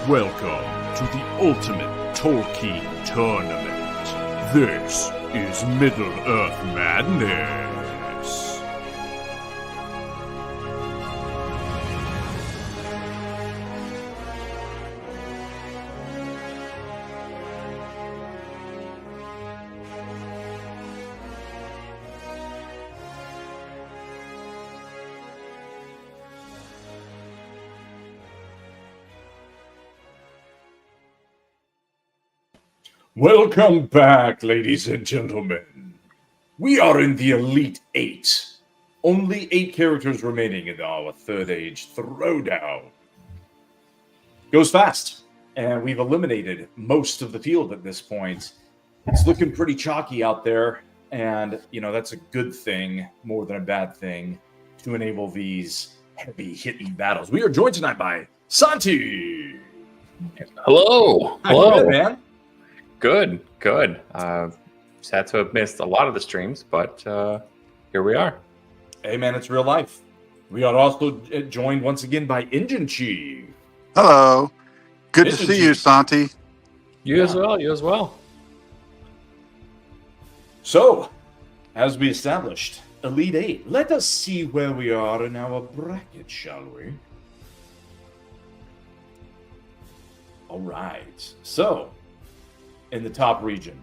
Welcome to the Ultimate Tolkien Tournament. This is Middle-earth Madness. Welcome back, ladies and gentlemen. We are in the Elite Eight. Only 8 characters remaining in our third age Throwdown. Goes fast, and we've eliminated most of the field at this point. It's looking pretty chalky out there, and that's a good thing more than a bad thing to enable these heavy-hitting battles. We are joined tonight by Santi. Hello. How you been, man? Good. Sad to have missed a lot of the streams, but here we are. Hey, man, it's real life. We are also joined once again by Engine Chief. Hello. Good to Engine see you, Chief. Santi. You as well. So, as we established, Elite Eight. Let us see where we are in our bracket, shall we? All right. So, in the top region,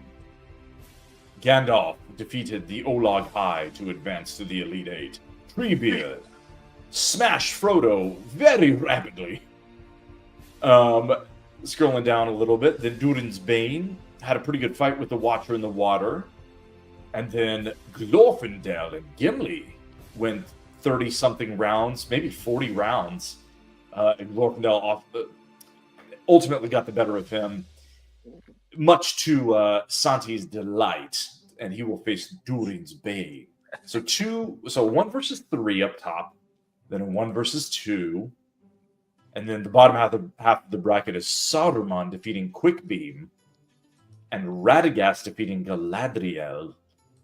Gandalf defeated the Olog High to advance to the Elite Eight. Treebeard smashed Frodo very rapidly. Scrolling down a little bit, then Durin's Bane had a pretty good fight with the Watcher in the Water. And then Glorfindel and Gimli went 30-something rounds, maybe 40 rounds. And Glorfindel ultimately got the better of him, much to Santi's delight, and he will face Durin's Bane. So 1 versus 3 up top, then a 1 versus 2, and then the bottom half of the bracket is Saruman defeating Quickbeam, and Radagast defeating Galadriel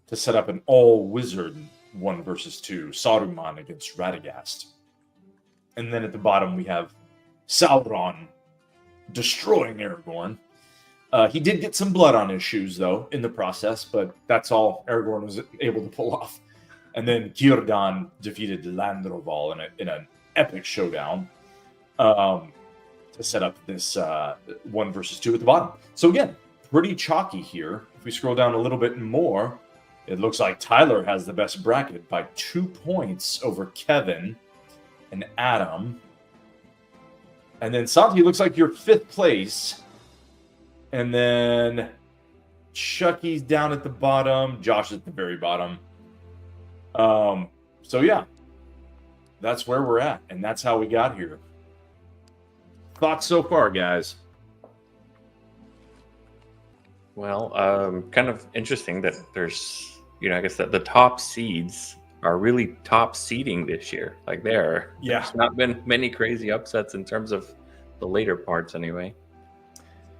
to set up an all-wizard 1 versus 2, Saruman against Radagast. And then at the bottom we have Sauron destroying Aragorn. He did get some blood on his shoes, though, in the process, but that's all Aragorn was able to pull off. And then Círdan defeated Landroval in an epic showdown to set up this 1 versus 2 at the bottom. So again, pretty chalky here. If we scroll down a little bit more, it looks like Tyler has the best bracket by 2 points over Kevin and Adam. And then Santi looks like you're 5th place. And then Chucky's down at the bottom. Josh at the very bottom. So yeah, that's where we're at. And that's how we got here. Thoughts so far, guys? Well, kind of interesting that there's, I guess that the top seeds are really top seeding this year. Like there's not been many crazy upsets in terms of the later parts anyway.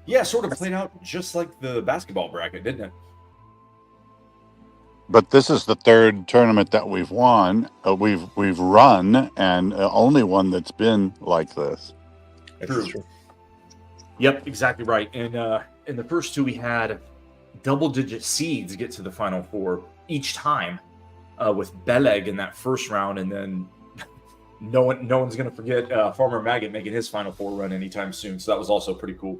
Yeah, sort of played out just like the basketball bracket, didn't it? But this is the third tournament that we've won. We've run, and only one that's been like this. True. Yep, exactly right. And in the first 2, we had double-digit seeds get to the Final Four each time, with Beleg in that first round, and then no one's going to forget Farmer Maggot making his Final Four run anytime soon. So that was also pretty cool.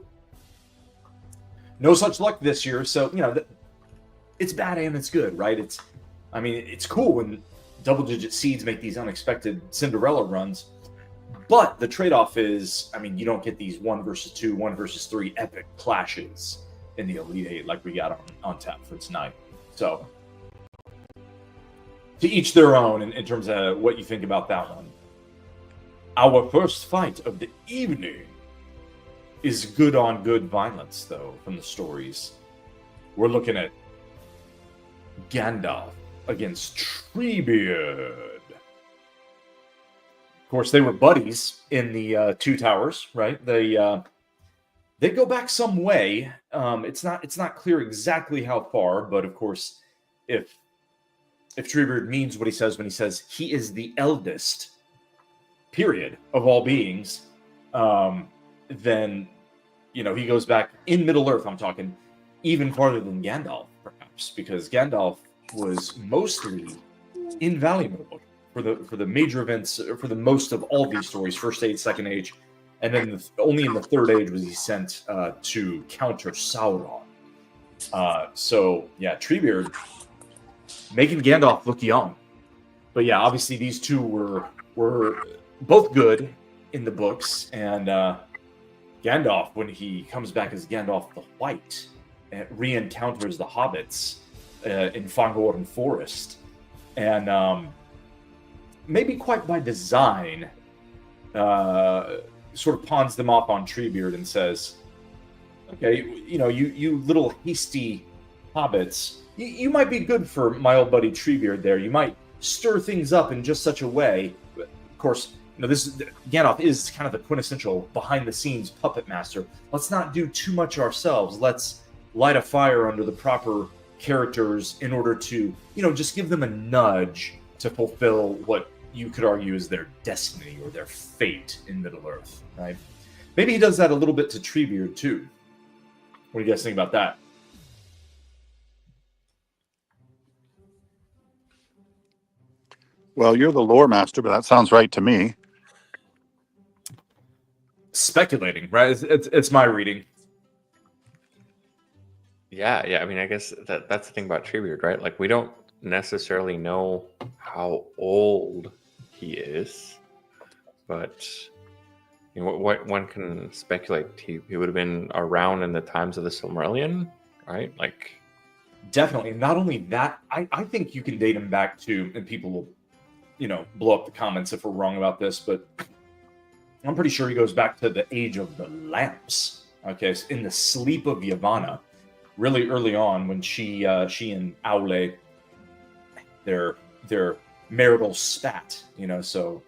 No such luck this year, so it's bad and it's good, right? It's cool when double-digit seeds make these unexpected Cinderella runs, but the trade-off is, you don't get these 1 versus 2, 1 versus 3 epic clashes in the Elite Eight like we got on tap for tonight. So, to each their own in terms of what you think about that one. Our first fight of the evening is good-on-good violence, though, from the stories. We're looking at Gandalf against Treebeard. Of course, they were buddies in the Two Towers, right? They go back some way. It's not clear exactly how far, but of course, if Treebeard means what he says when he says he is the eldest, period, of all beings, then, he goes back in Middle-earth, I'm talking, even farther than Gandalf, perhaps, because Gandalf was mostly in Valinor for the major events, for the most of all these stories, First Age, Second Age, and then only in the Third Age was he sent to counter Sauron. So, yeah, Treebeard making Gandalf look young. But yeah, obviously these two were both good in the books, and Gandalf, when he comes back as Gandalf the White, re-encounters the hobbits in Fangorn Forest, and maybe quite by design, sort of pawns them off on Treebeard and says, okay, you little hasty hobbits, you might be good for my old buddy Treebeard there. You might stir things up in just such a way. Of course, Gandalf is kind of the quintessential behind-the-scenes puppet master. Let's not do too much ourselves. Let's light a fire under the proper characters in order to, just give them a nudge to fulfill what you could argue is their destiny or their fate in Middle-earth, right? Maybe he does that a little bit to Treebeard, too. What do you guys think about that? Well, you're the lore master, but that sounds right to me. Speculating, right? It's my reading. Yeah. I mean, I guess that's the thing about Treebeard, right? Like, we don't necessarily know how old he is, but what one can speculate he would have been around in the times of the Silmarillion, right? Like, definitely. Not only that, I think you can date him back to, and people will, blow up the comments if we're wrong about this, but I'm pretty sure he goes back to the age of the lamps. Okay, so in the sleep of Yavanna, really early on, when she and Aule, their marital spat, so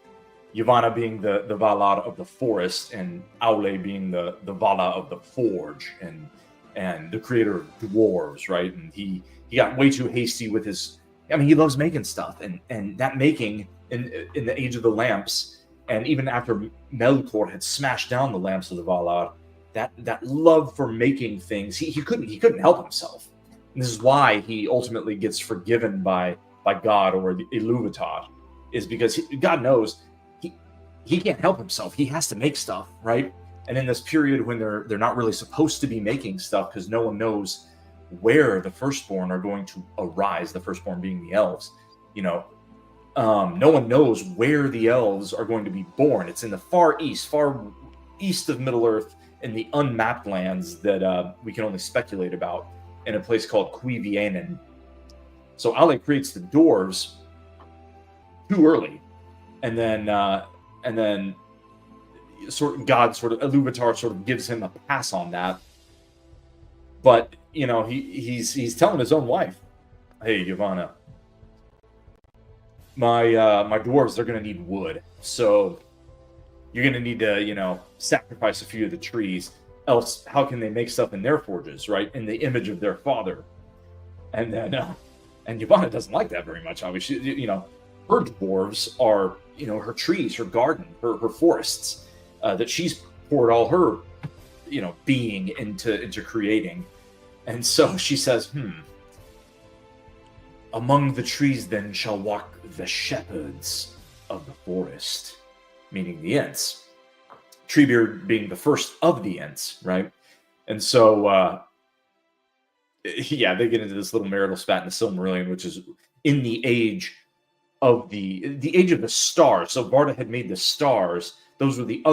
Yavanna being the Valar of the forest, and Aule being the Vala of the forge, and the creator of dwarves, right? And he got way too hasty with his. I mean, he loves making stuff, and that making in the age of the lamps. And even after Melkor had smashed down the lamps of the Valar, that love for making things, he couldn't help himself. And this is why he ultimately gets forgiven by God or the Iluvatar, is because God knows he can't help himself. He has to make stuff, right? And in this period when they're not really supposed to be making stuff because no one knows where the firstborn are going to arise, the firstborn being the elves, no one knows where the elves are going to be born. It's in the far east of Middle-earth, in the unmapped lands that we can only speculate about, in a place called Cuivianen. So Ale creates the dwarves too early, and then God Iluvatar sort of gives him a pass on that. But he's telling his own wife, "Hey, Yavanna, my dwarves, they're going to need wood. So you're going to need to, sacrifice a few of the trees. Else, how can they make stuff in their forges, right? In the image of their father." And then, and Yavanna doesn't like that very much, obviously. Her dwarves are, her trees, her garden, her forests, that she's poured all her, being into creating. And so she says, "Among the trees then shall walk the shepherds of the forest," meaning the Ents. Treebeard being the first of the Ents, right? And so, they get into this little marital spat in the Silmarillion, which is in the age of the age of the stars. So Varda had made the stars. Those were the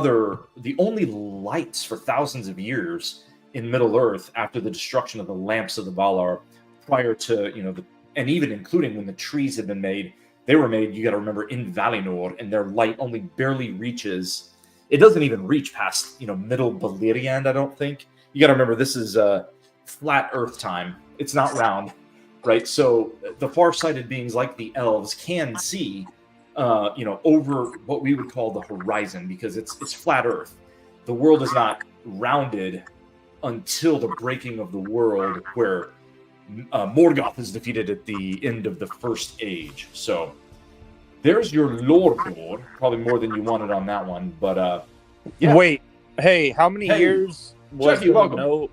only lights for thousands of years in Middle-earth after the destruction of the lamps of the Valar, prior to, and even including when the trees had been made. They were made, you got to remember, in Valinor, and their light only barely reaches. It doesn't even reach past, middle Beleriand, I don't think. You got to remember, this is flat Earth time. It's not round, right? So the far-sighted beings like the elves can see, over what we would call the horizon, because it's flat Earth. The world is not rounded until the breaking of the world, where Morgoth is defeated at the end of the First Age. So there's your lore, probably more than you wanted on that one, but yeah. Wait, Hey, how many years was Jackie, welcome.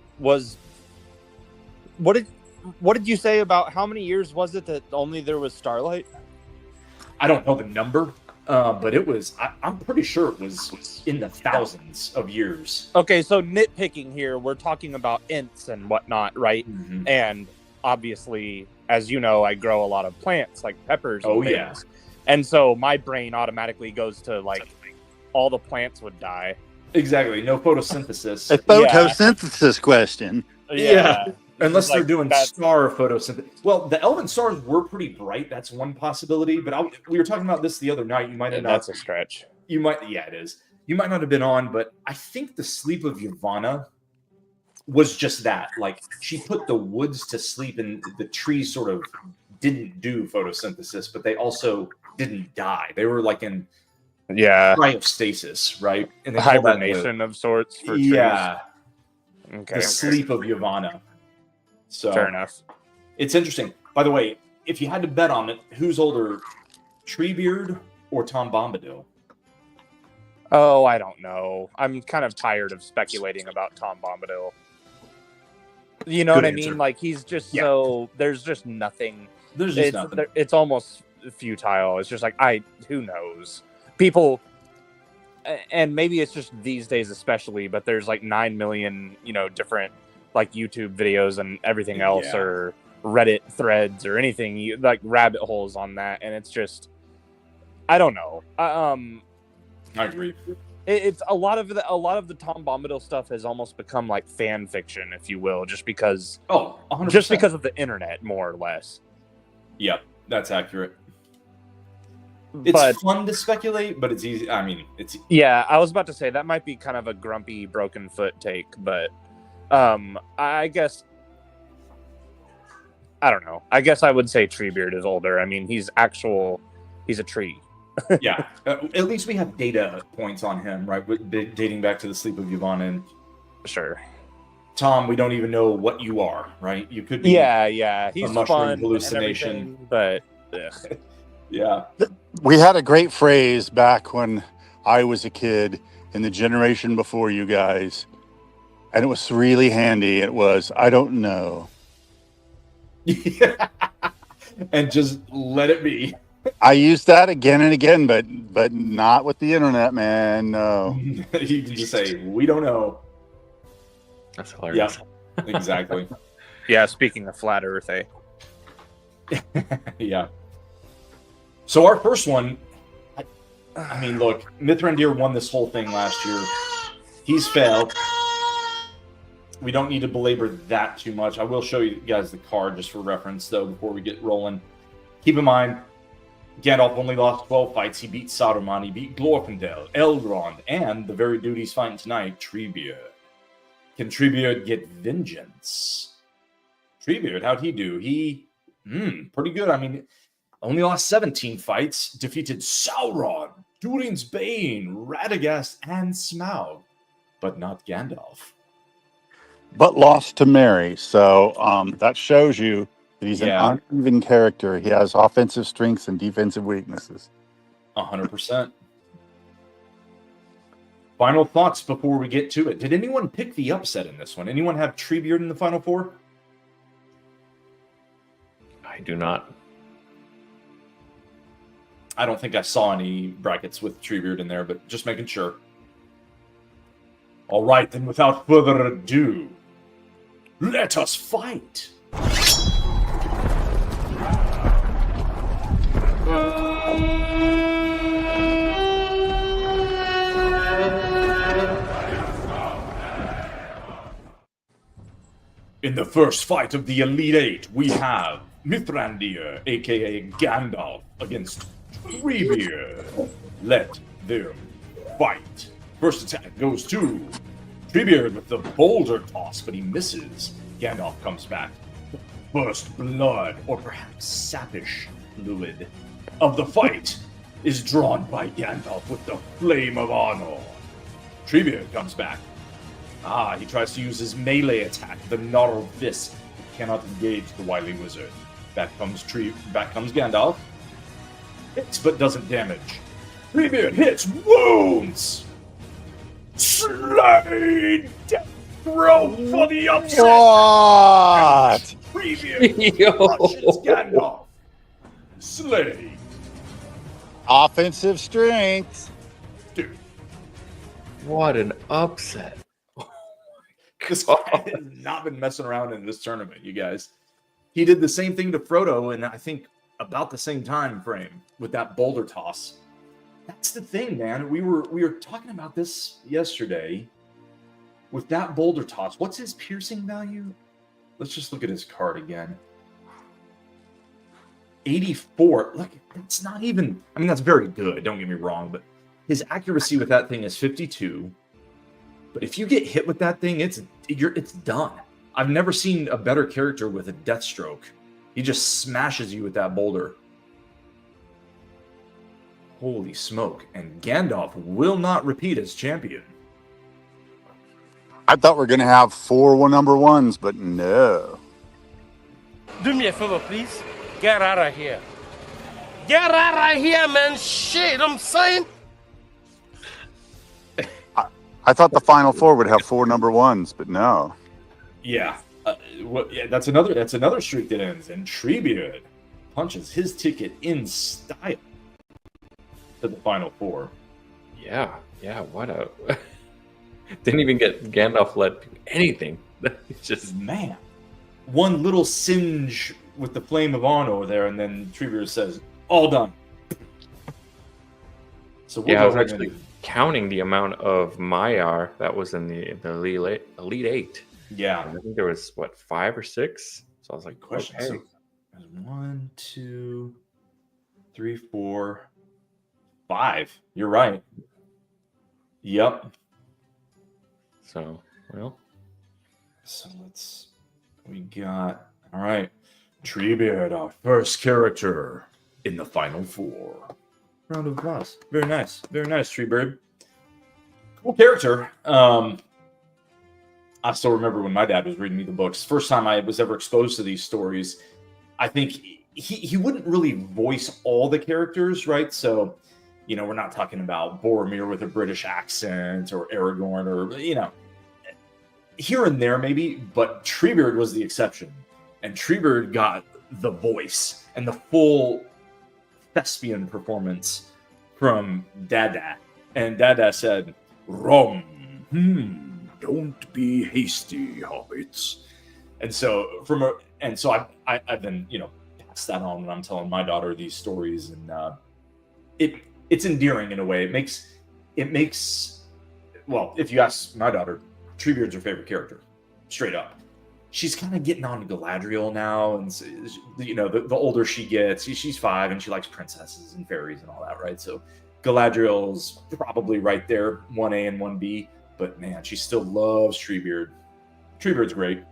What did you say about how many years was it that only there was starlight? I don't know the number, but it was. I'm pretty sure it was in the thousands of years. Okay, so nitpicking here, we're talking about ints and whatnot, right? Mm-hmm. And obviously, as you know, I grow a lot of plants like peppers. Oh, and things. yeah. And so my brain automatically goes to like all the plants would die. Exactly. No photosynthesis. A photosynthesis question. Yeah. Unless they're like, doing star photosynthesis. Well, the elven stars were pretty bright. That's one possibility. But we were talking about this the other night. You might have not. That's a stretch. You might. Yeah, it is. You might not have been on, but I think the sleep of Yavanna was just that. Like, she put the woods to sleep, and the trees sort of didn't do photosynthesis, but they also didn't die. They were like in cryostasis, right? And hibernation of sorts for trees. Yeah. Okay. The sleep of Yavanna. So fair enough. It's interesting. By the way, if you had to bet on it, who's older, Treebeard or Tom Bombadil? Oh, I don't know. I'm kind of tired of speculating about Tom Bombadil. You know Good what answer. I mean? Like, he's just so... There's just nothing. There's just nothing. It's almost futile. It's just like, who knows? People... And maybe it's just these days especially, but there's like 9 million, different like YouTube videos and everything else, or Reddit threads or anything, like rabbit holes on that, and it's just, I don't know. I agree. It's a lot of the Tom Bombadil stuff has almost become like fan fiction, if you will, just because 100%. Just because of the internet, more or less. Yep, that's accurate. It's fun to speculate, but it's easy. I mean, it's... Yeah, I was about to say, that might be kind of a grumpy, broken foot take, but I guess... I don't know. I guess I would say Treebeard is older. I mean, he's a tree. Yeah. At least we have data points on him, right? Dating back to the sleep of Yavanna. And sure. Tom, we don't even know what you are, right? You could be he's a mushroom fun hallucination. But... Yeah. We had a great phrase back when I was a kid in the generation before you guys, and it was really handy. It was, I don't know. And just let it be. I used that again and again, but not with the internet, man. No. You can just say, we don't know. That's hilarious. Yeah, exactly. Yeah, speaking of flat Earth, eh? Yeah. So our first one, I mean, look, Mithrandir won this whole thing last year. He's failed. We don't need to belabor that too much. I will show you guys the card just for reference, though, before we get rolling. Keep in mind, Gandalf only lost 12 fights. He beat Saruman, he beat Glorfindel, Elrond, and the very dude he's fighting tonight, Treebeard. Can Treebeard get vengeance? Treebeard, how'd he do? Pretty good. I mean... Only lost 17 fights, defeated Sauron, Durin's Bane, Radagast, and Smaug, but not Gandalf. But lost to Mary, so that shows you that he's an uneven character. He has offensive strengths and defensive weaknesses. 100%. Final thoughts before we get to it. Did anyone pick the upset in this one? Anyone have Treebeard in the Final Four? I do not. I don't think I saw any brackets with Treebeard in there, but just making sure. All right, then without further ado, let us fight. In the first fight of the Elite Eight, we have Mithrandir, aka Gandalf, against Treebeard. Let them fight. First attack goes to Treebeard with the boulder toss, but he misses. Gandalf comes back. First blood, or perhaps sappish fluid, of the fight is drawn by Gandalf with the Flame of Honor. Treebeard comes back. He tries to use his melee attack, the Gnarled Fist. He cannot engage the wily wizard. Back comes Gandalf. Hits but doesn't damage. Treebeard hits, wounds! Slade! Death throw for the upset! What? Yo. Crushes Gandalf. Slade. Offensive strength. Dude, What an upset. this guy has not been messing around in this tournament, you guys. He did the same thing to Frodo, and I think about the same time frame with that boulder toss. That's the thing, man. We were talking about this yesterday with that boulder toss. What's his piercing value? Let's just look at his card again. 84. Look, that's not even. I mean, that's very good. Don't get me wrong, but his accuracy with that thing is 52. But if you get hit with that thing, it's done. I've never seen a better character with a death stroke. He just smashes you with that boulder. Holy smoke. And Gandalf will not repeat as champion. I thought we were going to have 4 number ones, but no. Do me a favor, please. Get out of here. Get out of here, man. Shit, I'm saying. I thought the final 4 would have 4 number ones, but no. Yeah. Yeah, that's another streak that ends. And Treebeard punches his ticket in style to the final 4. Yeah, what a... Didn't even get Gandalf let do anything. It's just... Man. One little singe with the Flame of Honor there, and then Treebeard says, all done. So we'll I was go ahead actually and... counting the amount of Maiar that was in the Elite 8. Yeah. I think there was, 5 or 6? So I was like, Question. okay. So, 1, 2, 3, 4, 5. You're right. Yep. So, well. So we got, all right, Treebeard, our first character in the final 4. Round of applause. Very nice, Treebeard. Cool character. I still remember when my dad was reading me the books. First time I was ever exposed to these stories. I think he wouldn't really voice all the characters, right? So, we're not talking about Boromir with a British accent or Aragorn or, here and there maybe, but Treebeard was the exception. And Treebeard got the voice and the full thespian performance from Dada. And Dada said, Rom, don't be hasty, hobbits. And so I've been, passed that on when I'm telling my daughter these stories, and it's endearing in a way. It makes well, if you ask my daughter, Treebeard's her favorite character, straight up. She's kind of getting on to Galadriel now, and the older she gets, she's 5 and she likes princesses and fairies and all that, right? So Galadriel's probably right there, 1A and 1B, but man, she still loves Treebeard. Treebeard's great.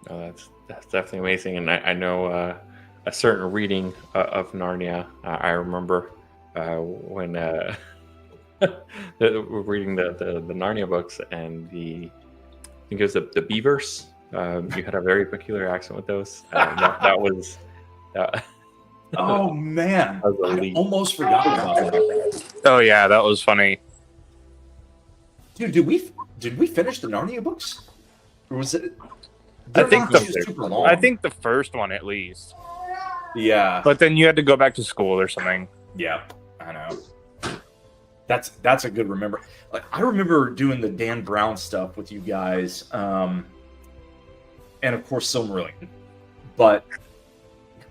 Oh, that's definitely amazing, and I know a certain reading of Narnia. I remember when we're reading the Narnia books, and I think it was the beavers. You had a very peculiar accent with those. That was. Oh man, I almost forgot about that. Oh yeah, that was funny. Dude, did we finish the Narnia books, or was it? I think the first one at least. Yeah, but then you had to go back to school or something. Yeah, I know. That's a good remember. Like, I remember doing the Dan Brown stuff with you guys, and of course Silmarillion, but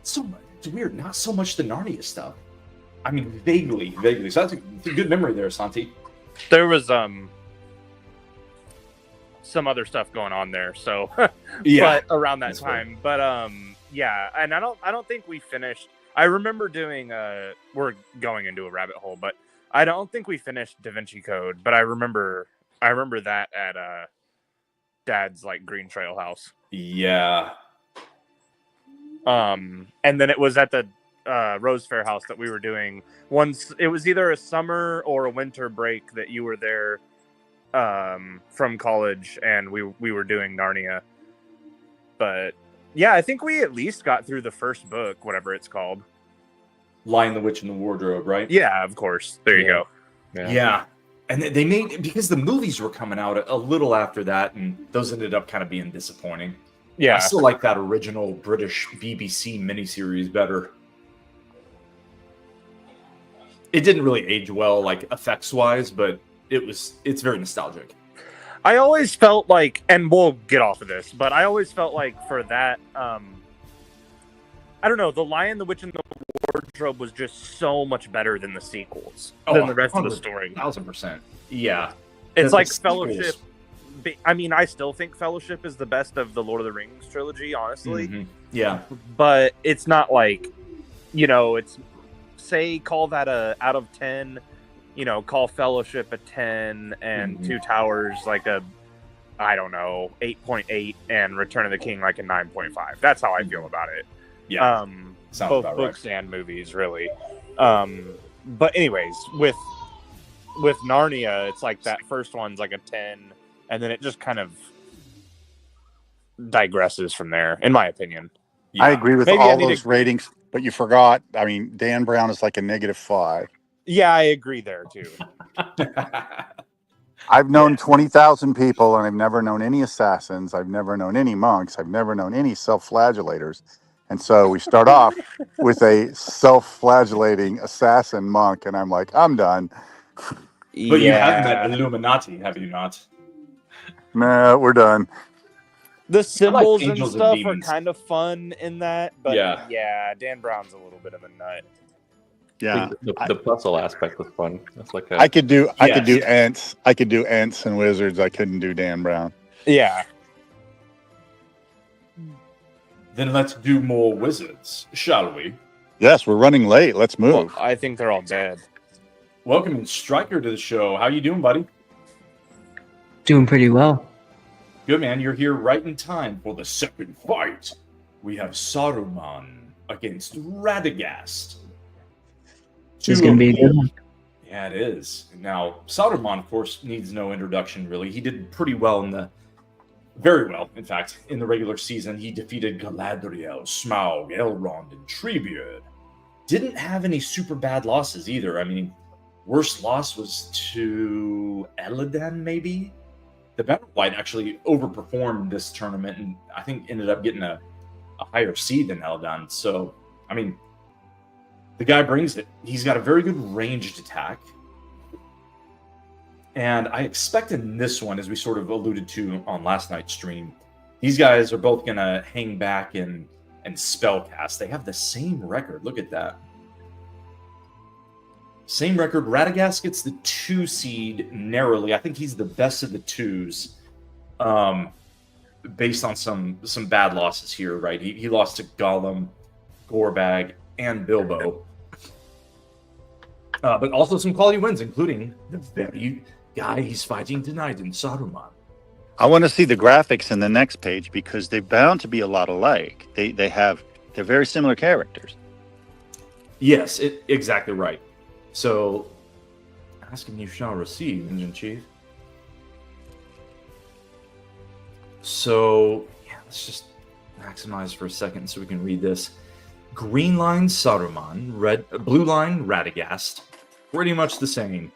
so much. It's weird. Not so much the Narnia stuff. I mean, vaguely. So that's a good memory there, Santi. There was some other stuff going on there, so yeah, but around that time. But yeah, and I don't think we finished. I remember doing we're going into a rabbit hole, but I don't think we finished Da Vinci Code. But I remember that at Dad's Green Trail house. Yeah. And then it was at the Rose Fair house that we were doing. Once it was either a summer or a winter break that you were there from college, and we were doing Narnia. But yeah, I think we at least got through the first book, whatever it's called. Lion, the Witch, and the Wardrobe, right? Yeah, of course. There you go. Yeah. And they made, because the movies were coming out a little after that, and those ended up kind of being disappointing. Yeah. I still like that original British BBC miniseries better. It didn't really age well, like effects-wise, but it's very nostalgic. I always felt like, and we'll get off of this, but I always felt like for that, I don't know, The Lion, the Witch, and the Wardrobe was just so much better than the sequels, than the rest of the story. 1000%. Yeah. It's like Fellowship. I mean, I still think Fellowship is the best of the Lord of the Rings trilogy, honestly. Mm-hmm. Yeah. But it's not like, it's, say, call that a out of 10, call Fellowship a 10 and Two Towers like a, I don't know, 8.8 and Return of the King like a 9.5. That's how I feel about it. Yeah. Both books and movies, really. But anyways, with Narnia, it's like that first one's like a 10, and then it just kind of digresses from there, in my opinion. Yeah. I agree with all those ratings, but you forgot. I mean, Dan Brown is like a -5. Yeah, I agree there too. I've known 20,000 people, and I've never known any assassins. I've never known any monks. I've never known any self-flagellators. And so we start off with a self-flagellating assassin monk, and I'm like, I'm done. But you have met Illuminati, have you not? Nah, we're done. The symbols and stuff are kind of fun in that, but yeah, Dan Brown's a little bit of a nut. Yeah, the puzzle aspect was fun. That's like I could do Ents. I could do Ents and Wizards. I couldn't do Dan Brown. Yeah. Then let's do more Wizards, shall we? Yes, we're running late. Let's move. Well, I think they're all dead. Welcome, Stryker, to the show. How you doing, buddy? Doing pretty well. Good, man. You're here right in time for the second fight. We have Saruman against Radagast. It's going to be a good one. Yeah, it is. Now, Saruman, of course, needs no introduction, really. He did pretty well very well, in fact, in the regular season. He defeated Galadriel, Smaug, Elrond, and Treebeard. Didn't have any super bad losses either. I mean, worst loss was to Elladan, maybe? The Battle White actually overperformed this tournament and I think ended up getting a higher seed than Elladan. So, I mean, the guy brings it. He's got a very good ranged attack. And I expect in this one, as we sort of alluded to on last night's stream, these guys are both going to hang back and spell cast. They have the same record. Look at that. Same record. Radagast gets the 2 seed narrowly. I think he's the best of the 2s, based on some bad losses here, right? He lost to Gollum, Gorbag, and Bilbo. But also some quality wins, including the very guy he's fighting tonight in Saruman. I want to see the graphics in the next page because they're bound to be a lot alike. They're very similar characters. Yes, exactly right. So, asking you shall receive, Engine Chief. So, yeah, let's just maximize for a second so we can read this. Green line Saruman, blue line Radagast. Pretty much the same.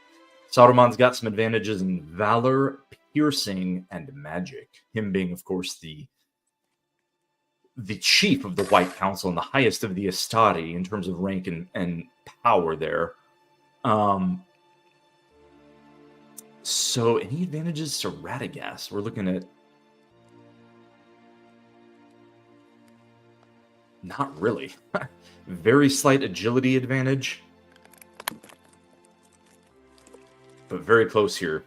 Saruman's got some advantages in valor, piercing, and magic. Him being, of course, the chief of the White Council and the highest of the Astari in terms of rank and power there. So any advantages to Radagast? We're looking at not really. Very slight agility advantage. But very close here.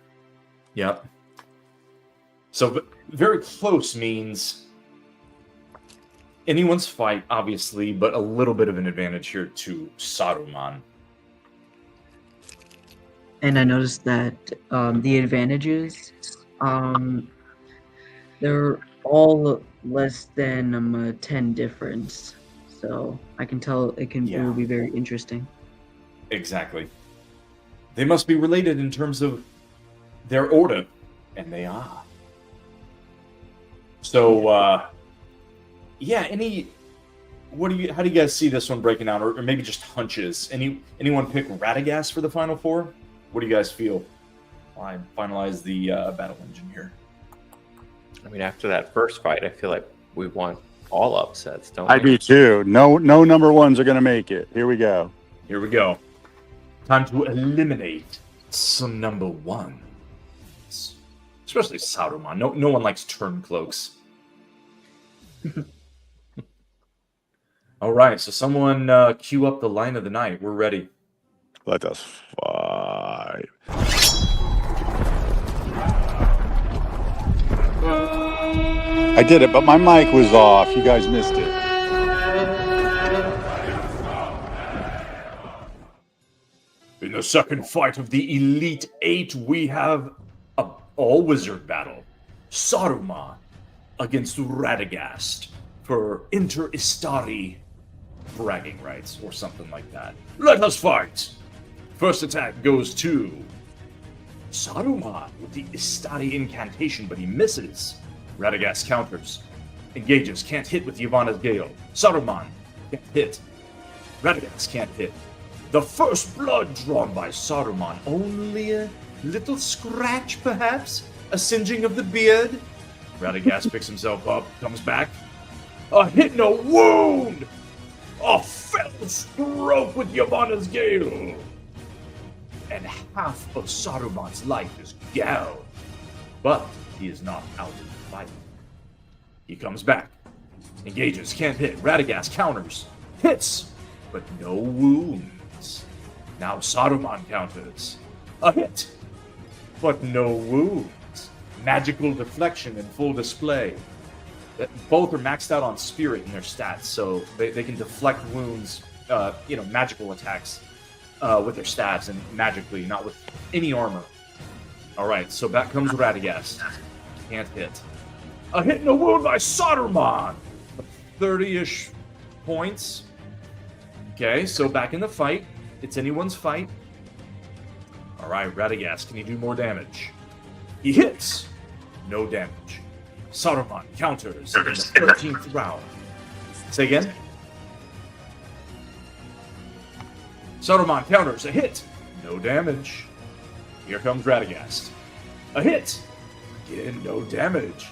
Yep. So very close means anyone's fight, obviously, but a little bit of an advantage here to Saruman. And I noticed that the advantages, they're all less than 10 difference. So I can tell it will be very interesting. Exactly. They must be related in terms of their order, and they are. So, How do you guys see this one breaking out, or maybe just hunches? Anyone pick Radagast for the final four? What do you guys feel? I finalize the battle engine here. I mean, after that first fight, I feel like we want all upsets, don't I we? do too. No number ones are going to make it. Here we go. Here we go. Time to eliminate some number ones. Especially Saruman. No one likes turncloaks. All right, so someone cue up the line of the night. We're ready. Let us fight. I did it, but my mic was off. You guys missed it. In the second fight of the Elite Eight, we have a all-wizard battle. Saruman against Radagast for Inter-Istari bragging rights or something like that. Let us fight! First attack goes to Saruman with the Istari incantation, but he misses. Radagast counters. Engages, can't hit with Yavanna's Gale. Saruman can't hit. Radagast can't hit. The first blood drawn by Saruman. Only a little scratch, perhaps? A singeing of the beard? Radagast picks himself up, comes back. A hit and a wound! A fell stroke with Yavanna's Gale! And half of Saruman's life is gouged. But he is not out of the fight. He comes back. Engages, can't hit. Radagast counters. Hits, but no wounds. Now Saruman counters. A hit, but no wounds. Magical deflection in full display. Both are maxed out on spirit in their stats, so they can deflect wounds, magical attacks with their stats and magically, not with any armor. All right, so back comes Radagast. Can't hit. A hit and a wound by Saruman. 30-ish points. Okay, so back in the fight. It's anyone's fight. All right, Radagast, can you do more damage? He hits. No damage. Saruman counters in the 13th round. Say again. Saruman counters. A hit. No damage. Here comes Radagast. A hit. Again, no damage.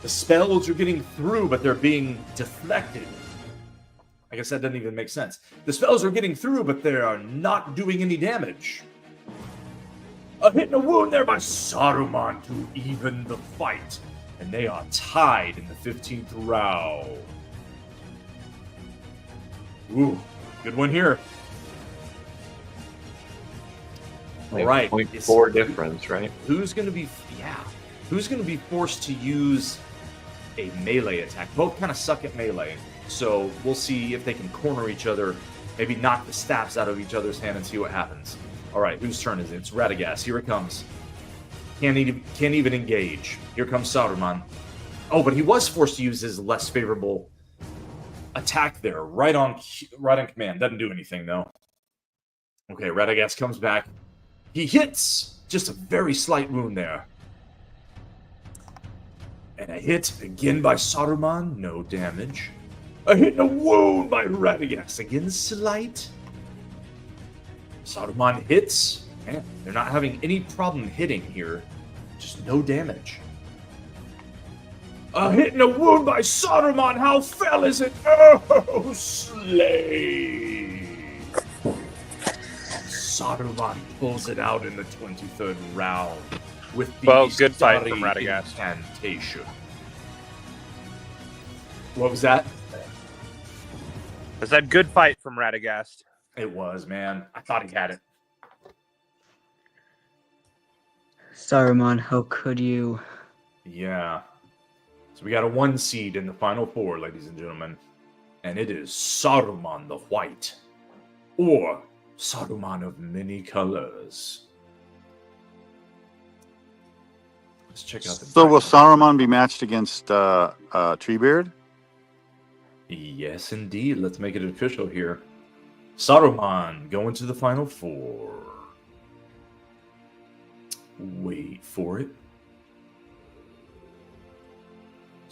The spells are getting through, but they're being deflected. I guess that doesn't even make sense. The spells are getting through, but they are not doing any damage. A hit and a wound there by Saruman to even the fight. And they are tied in the 15th round. Ooh, good one here. All right. 0.4 difference, right? Who's going to be forced to use a melee attack? Both kind of suck at melee. So we'll see if they can corner each other, maybe knock the staffs out of each other's hand and see what happens. All right, whose turn is it? It's Radagast. Here it comes. Can't even engage. Here comes Saruman. Oh, but he was forced to use his less favorable attack there, right on command. Doesn't do anything though. Okay, Radagast comes back. He hits. Just a very slight wound there. And a hit again by Saruman. No damage. A hit and a wound by Radagast. Again, slight. Saruman hits. Man, they're not having any problem hitting here. Just no damage. A hit and a wound by Saruman. How fell is it? Oh, slay. Saruman pulls it out in the 23rd round with the good fight from Radagast. Incantation. What was that? I said good fight from Radagast. It was, man. I thought he had it. Saruman, how could you? Yeah. So we got a 1 seed in the final 4, ladies and gentlemen. And it is Saruman the White. Or Saruman of many colors. Let's check out the... So will Saruman be matched against Treebeard? Yes, indeed. Let's make it official here. Saruman going to the final 4. Wait for it.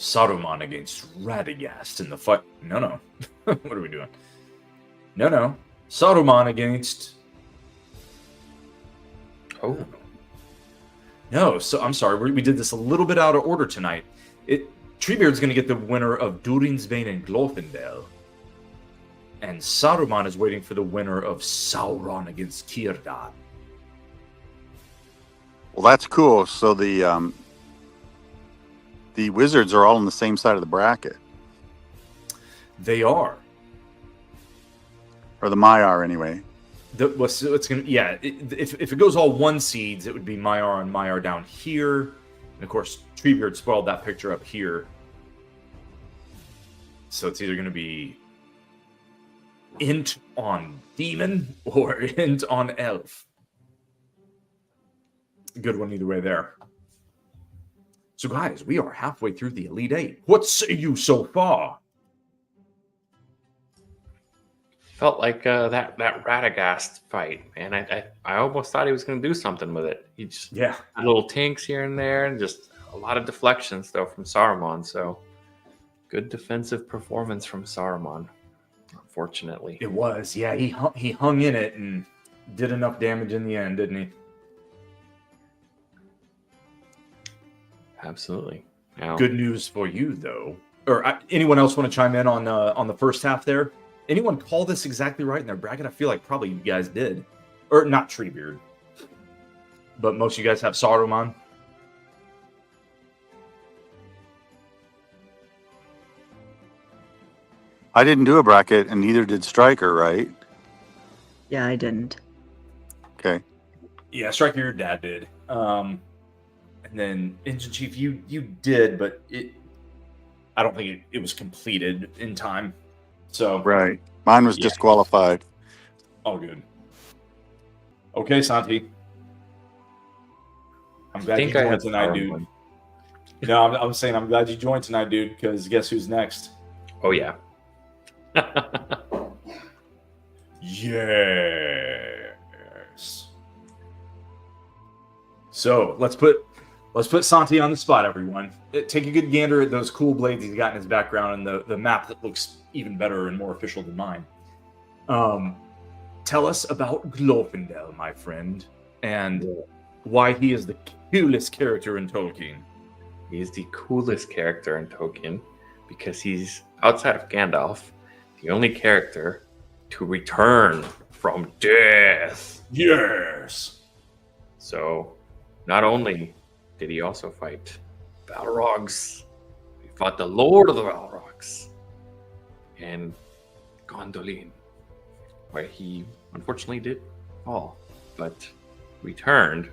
Saruman against Radagast in the fight. No. What are we doing? No. Saruman against... Oh. No, so I'm sorry. We did this a little bit out of order tonight. Treebeard's going to get the winner of Durin's Bane and Glorfindel. And Saruman is waiting for the winner of Sauron against Círdan. Well, that's cool. So the wizards are all on the same side of the bracket. They are. Or the Maiar, anyway. If it goes all one seeds, it would be Maiar and Maiar down here. And of course, Treebeard spoiled that picture up here. So it's either going to be Int on Demon or Int on Elf. Good one either way there. So guys, we are halfway through the Elite Eight. What say you so far? Felt like that Radagast fight, man. I almost thought he was going to do something with it. He just had little tinks here and there, and just a lot of deflections though from Saruman. So good defensive performance from Saruman. Unfortunately, it was. Yeah, he hung in it and did enough damage in the end, didn't he? Absolutely. Now, good news for you though. Or anyone else want to chime in on the first half there? Anyone call this exactly right in their bracket? I feel like probably you guys did. Or not Treebeard. But most of you guys have Saruman. I didn't do a bracket, and neither did Stryker, right? Yeah, I didn't. Okay. Yeah, Stryker, your dad did. And then Engine Chief, you did, but I don't think it was completed in time. So right, mine was disqualified. All good. Okay, Santi. I'm glad you joined tonight, dude. No, I'm saying I'm glad you joined tonight, dude. Because guess who's next? Oh yeah. Yes. So let's put Santi on the spot, everyone. Take a good gander at those cool blades he's got in his background and the map that looks even better and more official than mine. Tell us about Glorfindel, my friend, and why he is the coolest character in Tolkien. He is the coolest character in Tolkien because he's, outside of Gandalf, the only character to return from death. Yes. So, not only did he also fight Balrogs, he fought the Lord of the Balrogs, and Gondolin, where he unfortunately did fall, but returned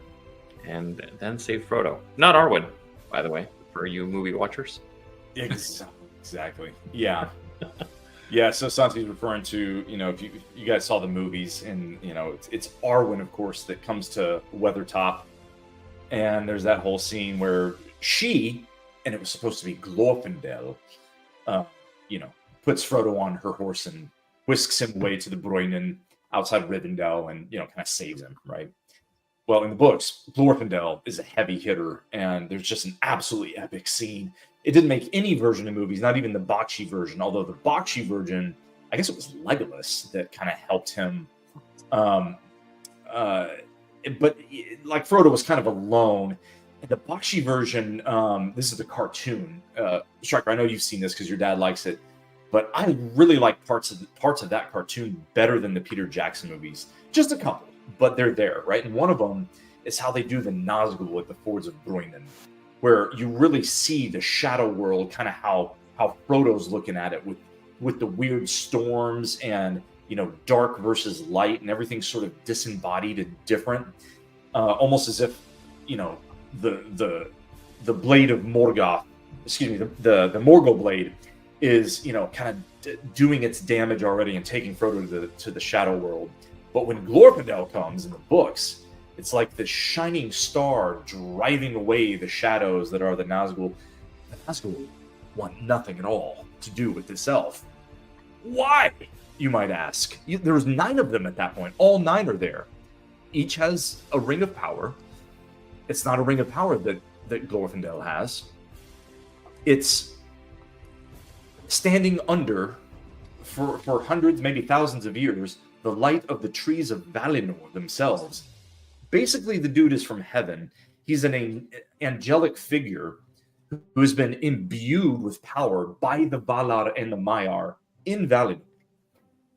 and then saved Frodo. Not Arwen, by the way, for you movie watchers. Exactly. Yeah. Yeah, so Santi's referring to, if you guys saw the movies, and, it's Arwen, of course, that comes to Weathertop. And there's that whole scene where she, and it was supposed to be Glorfindel, puts Frodo on her horse and whisks him away to the Bruinen outside Rivendell and, kind of saves him, right? Well, in the books, Glorfindel is a heavy hitter, and there's just an absolutely epic scene. It didn't make any version of movies, not even the Bakshi version, although the Bakshi version, I guess it was Legolas that kind of helped him. But like Frodo was kind of alone. In the Bakshi version, this is the cartoon. Striker, I know you've seen this because your dad likes it, but I really like parts of that cartoon better than the Peter Jackson movies. Just a couple, but they're there, right? And one of them is how they do the Nazgul at the Fords of Bruinen, where you really see the shadow world, kind of how Frodo's looking at it with the weird storms and dark versus light, and everything sort of disembodied and different, almost as if the blade of Morgoth, excuse me, the Morgul blade is kind of doing its damage already and taking Frodo to the shadow world. But when Glorfindel comes in the books, it's like the shining star driving away the shadows that are the Nazgul. The Nazgul want nothing at all to do with this elf. Why, you might ask? There's 9 of them at that point. All 9 are there. Each has a ring of power. It's not a ring of power that Glorfindel has. It's standing under, for hundreds, maybe thousands of years, the light of the trees of Valinor themselves. Basically, the dude is from heaven. He's an angelic figure who has been imbued with power by the Valar and the Maiar in Valinor.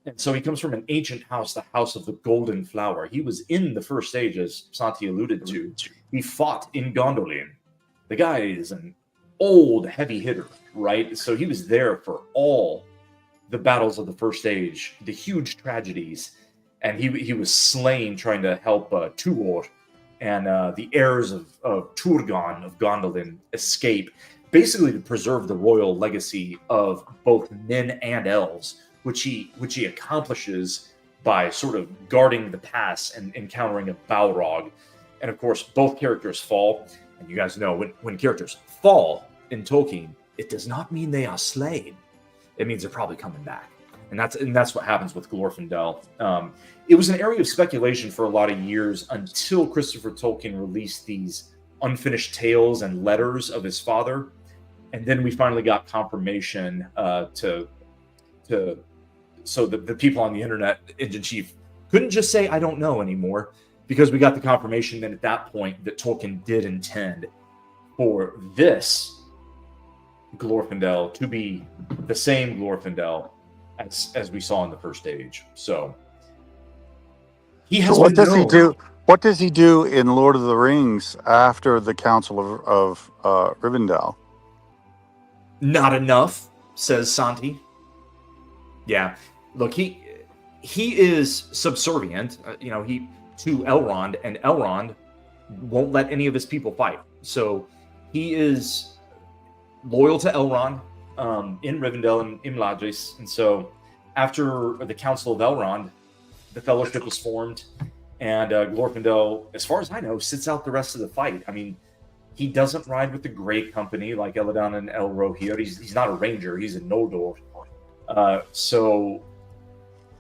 And so he comes from an ancient house, the House of the Golden Flower. He was in the first age, as Santi alluded to. He fought in Gondolin. The guy is an old, heavy hitter, right? So he was there for all the battles of the first age, the huge tragedies, and he was slain trying to help Tuor and the heirs of Turgon of Gondolin escape, basically to preserve the royal legacy of both men and elves, which he accomplishes by sort of guarding the pass and encountering a Balrog. And of course, both characters fall. And you guys know when characters fall in Tolkien, it does not mean they are slain. It means they're probably coming back. And that's what happens with Glorfindel. It was an area of speculation for a lot of years until Christopher Tolkien released these unfinished tales and letters of his father. And then we finally got confirmation so the people on the internet, Engine Chief, couldn't just say, I don't know anymore, because we got the confirmation then at that point that Tolkien did intend for this Glorfindel to be the same Glorfindel as we saw in the first age. So he has. So what does he do? What does he do in Lord of the Rings after the Council of Rivendell? Not enough, says Santi. Yeah, look, he is subservient, to Elrond, and Elrond won't let any of his people fight. So he is loyal to Elrond in Rivendell and Imladris. And so after the Council of Elrond, the Fellowship was formed, and Glorfindel, as far as I know, sits out the rest of the fight. I mean, he doesn't ride with the Grey Company like Elladan and Elrohir. He's not a ranger. He's a Noldor. So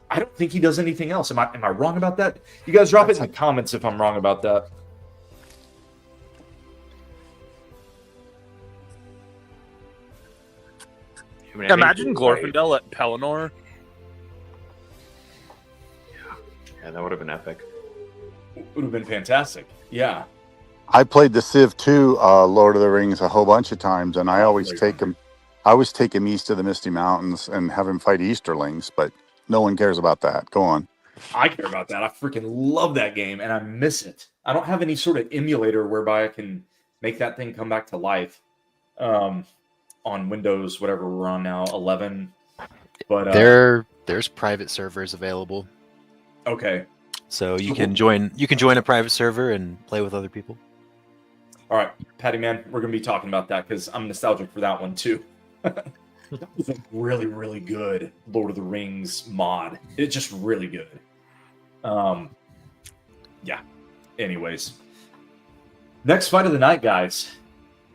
I don't think he does anything else. Am I wrong about that? You guys drop it in the comments if I'm wrong about that. Imagine Glorfindel at Pelennor. Yeah, that would have been epic. Would have been fantastic. Yeah. I played the Civ 2 Lord of the Rings a whole bunch of times, and I always take him east of the Misty Mountains and have him fight Easterlings, but no one cares about that. Go on. I care about that. I freaking love that game, and I miss it. I don't have any sort of emulator whereby I can make that thing come back to life on Windows, whatever we're on now, 11. But there's private servers available. Okay. So you can join a private server and play with other people. All right, Patty Man, we're gonna be talking about that because I'm nostalgic for that one too. That was a really, really good Lord of the Rings mod. It's just really good. Yeah. Anyways, next fight of the night, guys.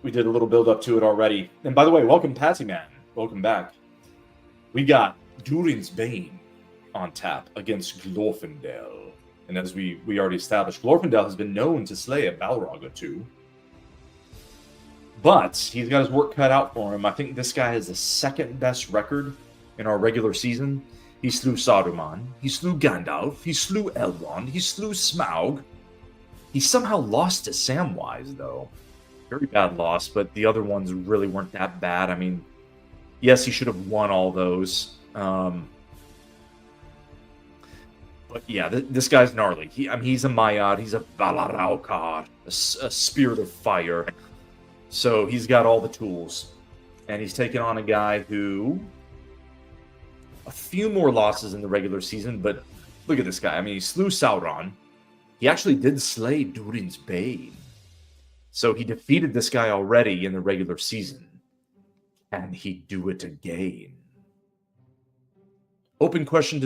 We did a little build up to it already. And by the way, welcome, Patty Man. Welcome back. We got Durin's Bane on tap against Glorfindel. And as we already established, Glorfindel has been known to slay a Balrog or two. But he's got his work cut out for him. I think this guy has the second best record in our regular season. He slew Saruman. He slew Gandalf. He slew Elrond. He slew Smaug. He somehow lost to Samwise, though. Very bad loss, but the other ones really weren't that bad. I mean, yes, he should have won all those. But yeah, this guy's gnarly. He's a Maiad. He's a Valaraukar, a spirit of fire. So he's got all the tools. And he's taking on a guy who... a few more losses in the regular season, but look at this guy. I mean, he slew Sauron. He actually did slay Durin's Bane. So he defeated this guy already in the regular season. Can he do it again? Open question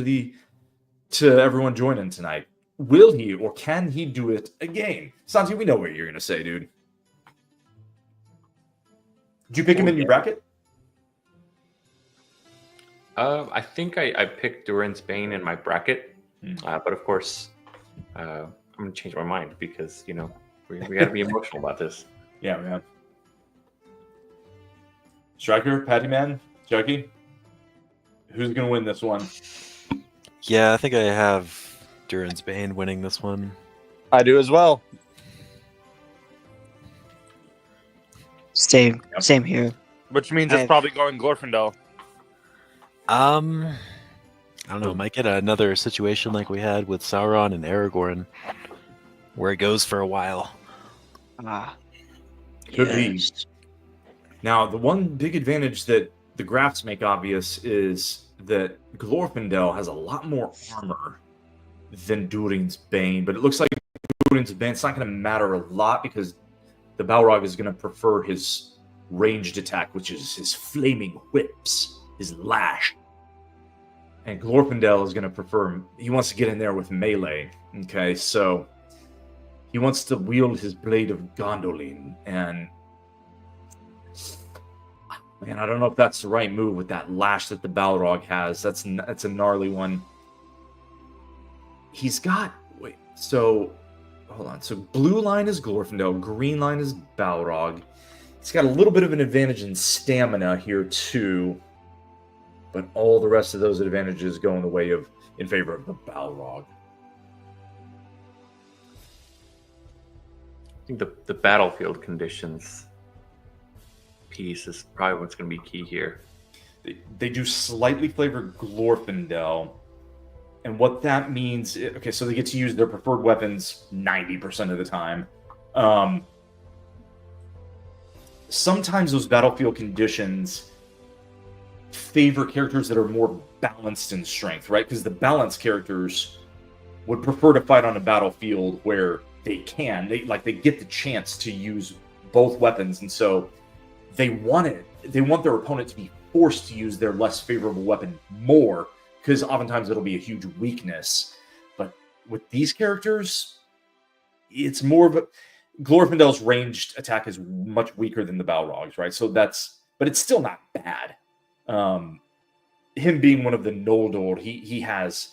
to everyone joining tonight. Will he or can he do it again? Santi, we know what you're going to say, dude. Did you pick him in your bracket? I think I picked Durin's Bane in my bracket. But of course, I'm going to change my mind because, we got to be emotional about this. Yeah, man. Striker, Patty Man, Chucky, Who's going to win this one? Yeah, I think I have Durin's Bane winning this one. I do as well. Same here. Which means it's probably going Glorfindel. I don't know. Might get another situation like we had with Sauron and Aragorn, where it goes for a while. Could be. Now, the one big advantage that the graphs make obvious is that Glorfindel has a lot more armor than Durin's Bane, but it looks like Durin's Bane, it's not going to matter a lot because the Balrog is going to prefer his ranged attack, which is his flaming whips, his lash. And Glorfindel is going to prefer, he wants to get in there with melee. Okay, so he wants to wield his blade of Gondolin, and man, I don't know if that's the right move with that lash that the Balrog has. That's a gnarly one. He's got, so hold on. So blue line is Glorfindel, green line is Balrog. He's got a little bit of an advantage in stamina here too, but all the rest of those advantages go in favor of the Balrog. I think the battlefield conditions piece is probably what's going to be key here. They do slightly favor Glorfindel, and what that means, okay, so they get to use their preferred weapons 90% of the time. Sometimes those battlefield conditions favor characters that are more balanced in strength, right? Because the balanced characters would prefer to fight on a battlefield where they get the chance to use both weapons, and so they want their opponent to be forced to use their less favorable weapon more, because oftentimes it'll be a huge weakness. But with these characters, it's more of a Glorfindel's ranged attack is much weaker than the Balrog's, right? So but it's still not bad. Him being one of the Noldor, he has,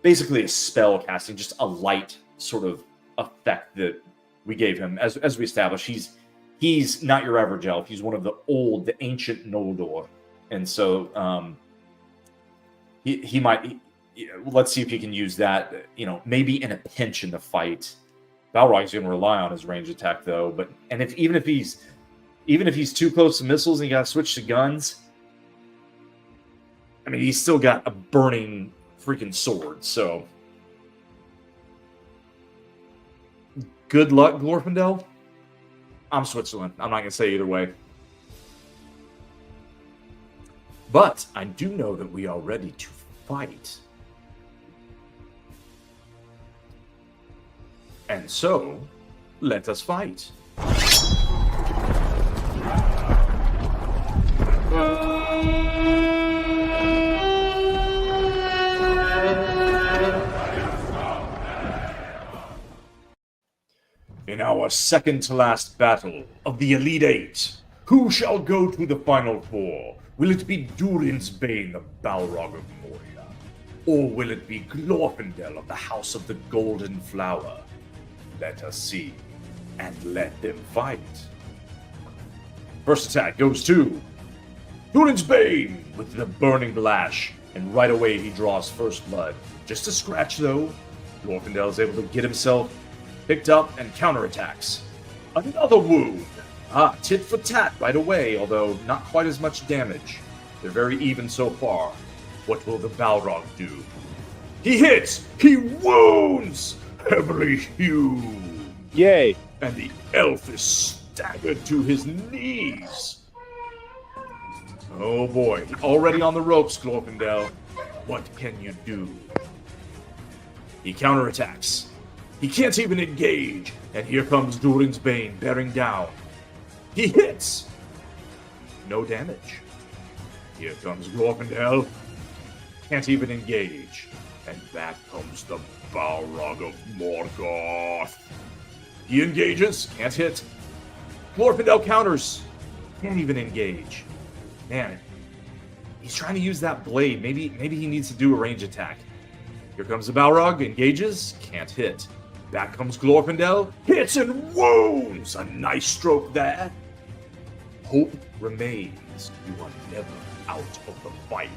basically a spell casting, just a light sort of effect that we gave him. As we established, he's not your average elf. He's one of the ancient Noldor. And so he might, let's see if he can use that, maybe in a pinch in the fight. Balrog's going to rely on his range attack though, even if he's too close to missiles and you got to switch to guns, I mean, he's still got a burning freaking sword. So good luck, Glorfindel. I'm Switzerland. I'm not going to say either way. But I do know that we are ready to fight. And so, let us fight. In our second to last battle of the Elite Eight, who shall go to the Final Four? Will it be Durin's Bane, the Balrog of Moria? Or will it be Glorfindel of the House of the Golden Flower? Let us see, and let them fight. First attack goes to Durin's Bane with the burning lash, and right away he draws first blood. Just a scratch though. Glorfindel is able to get himself picked up and counterattacks. Another wound. Tit for tat right away, although not quite as much damage. They're very even so far. What will the Balrog do? He hits! He wounds! Heavily hewn. Yay! And the elf is staggered to his knees. Oh boy, already on the ropes, Glorfindel. What can you do? He counterattacks. He can't even engage, and here comes Durin's Bane bearing down. He hits! No damage. Here comes Glorfindel. Can't even engage. And back comes the Balrog of Morgoth. He engages, can't hit. Glorfindel counters. Can't even engage. Man, he's trying to use that blade. Maybe he needs to do a range attack. Here comes the Balrog, engages, can't hit. Back comes Glorfindel, hits and wounds! A nice stroke there. Hope remains you are never out of the fight.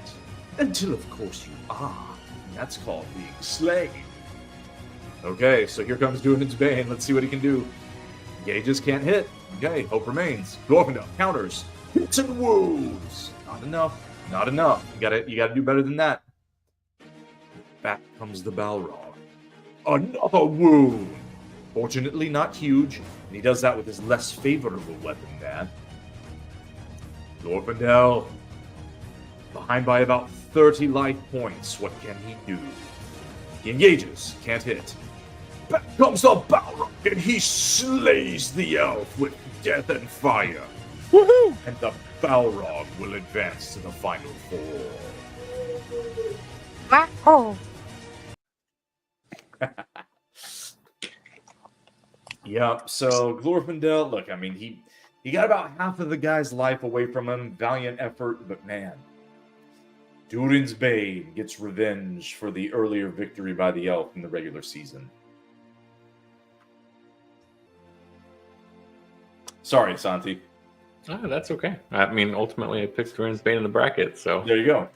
Until, of course, you are. That's called being slain. Okay, so here comes Durin's Bane. Let's see what he can do. Gauges can't hit. Okay, hope remains. Glorfindel counters. Hits and wounds. Not enough. Not enough. You gotta do better than that. Back comes the Balrog. Another wound. Fortunately, not huge, and he does that with his less favorable weapon there. Glorfindel, behind by about 30 life points. What can he do? He engages. Can't hit. Back comes the Balrog, and he slays the elf with death and fire. Woohoo! And the Balrog will advance to the final four. Yep, so Glorfindel, look, I mean, he got about half of the guy's life away from him. Valiant effort, but man, Durin's Bane gets revenge for the earlier victory by the elf in the regular season. Sorry, Santi. Oh, that's okay. I mean, ultimately, I picked Durin's Bane in the bracket, so there you go.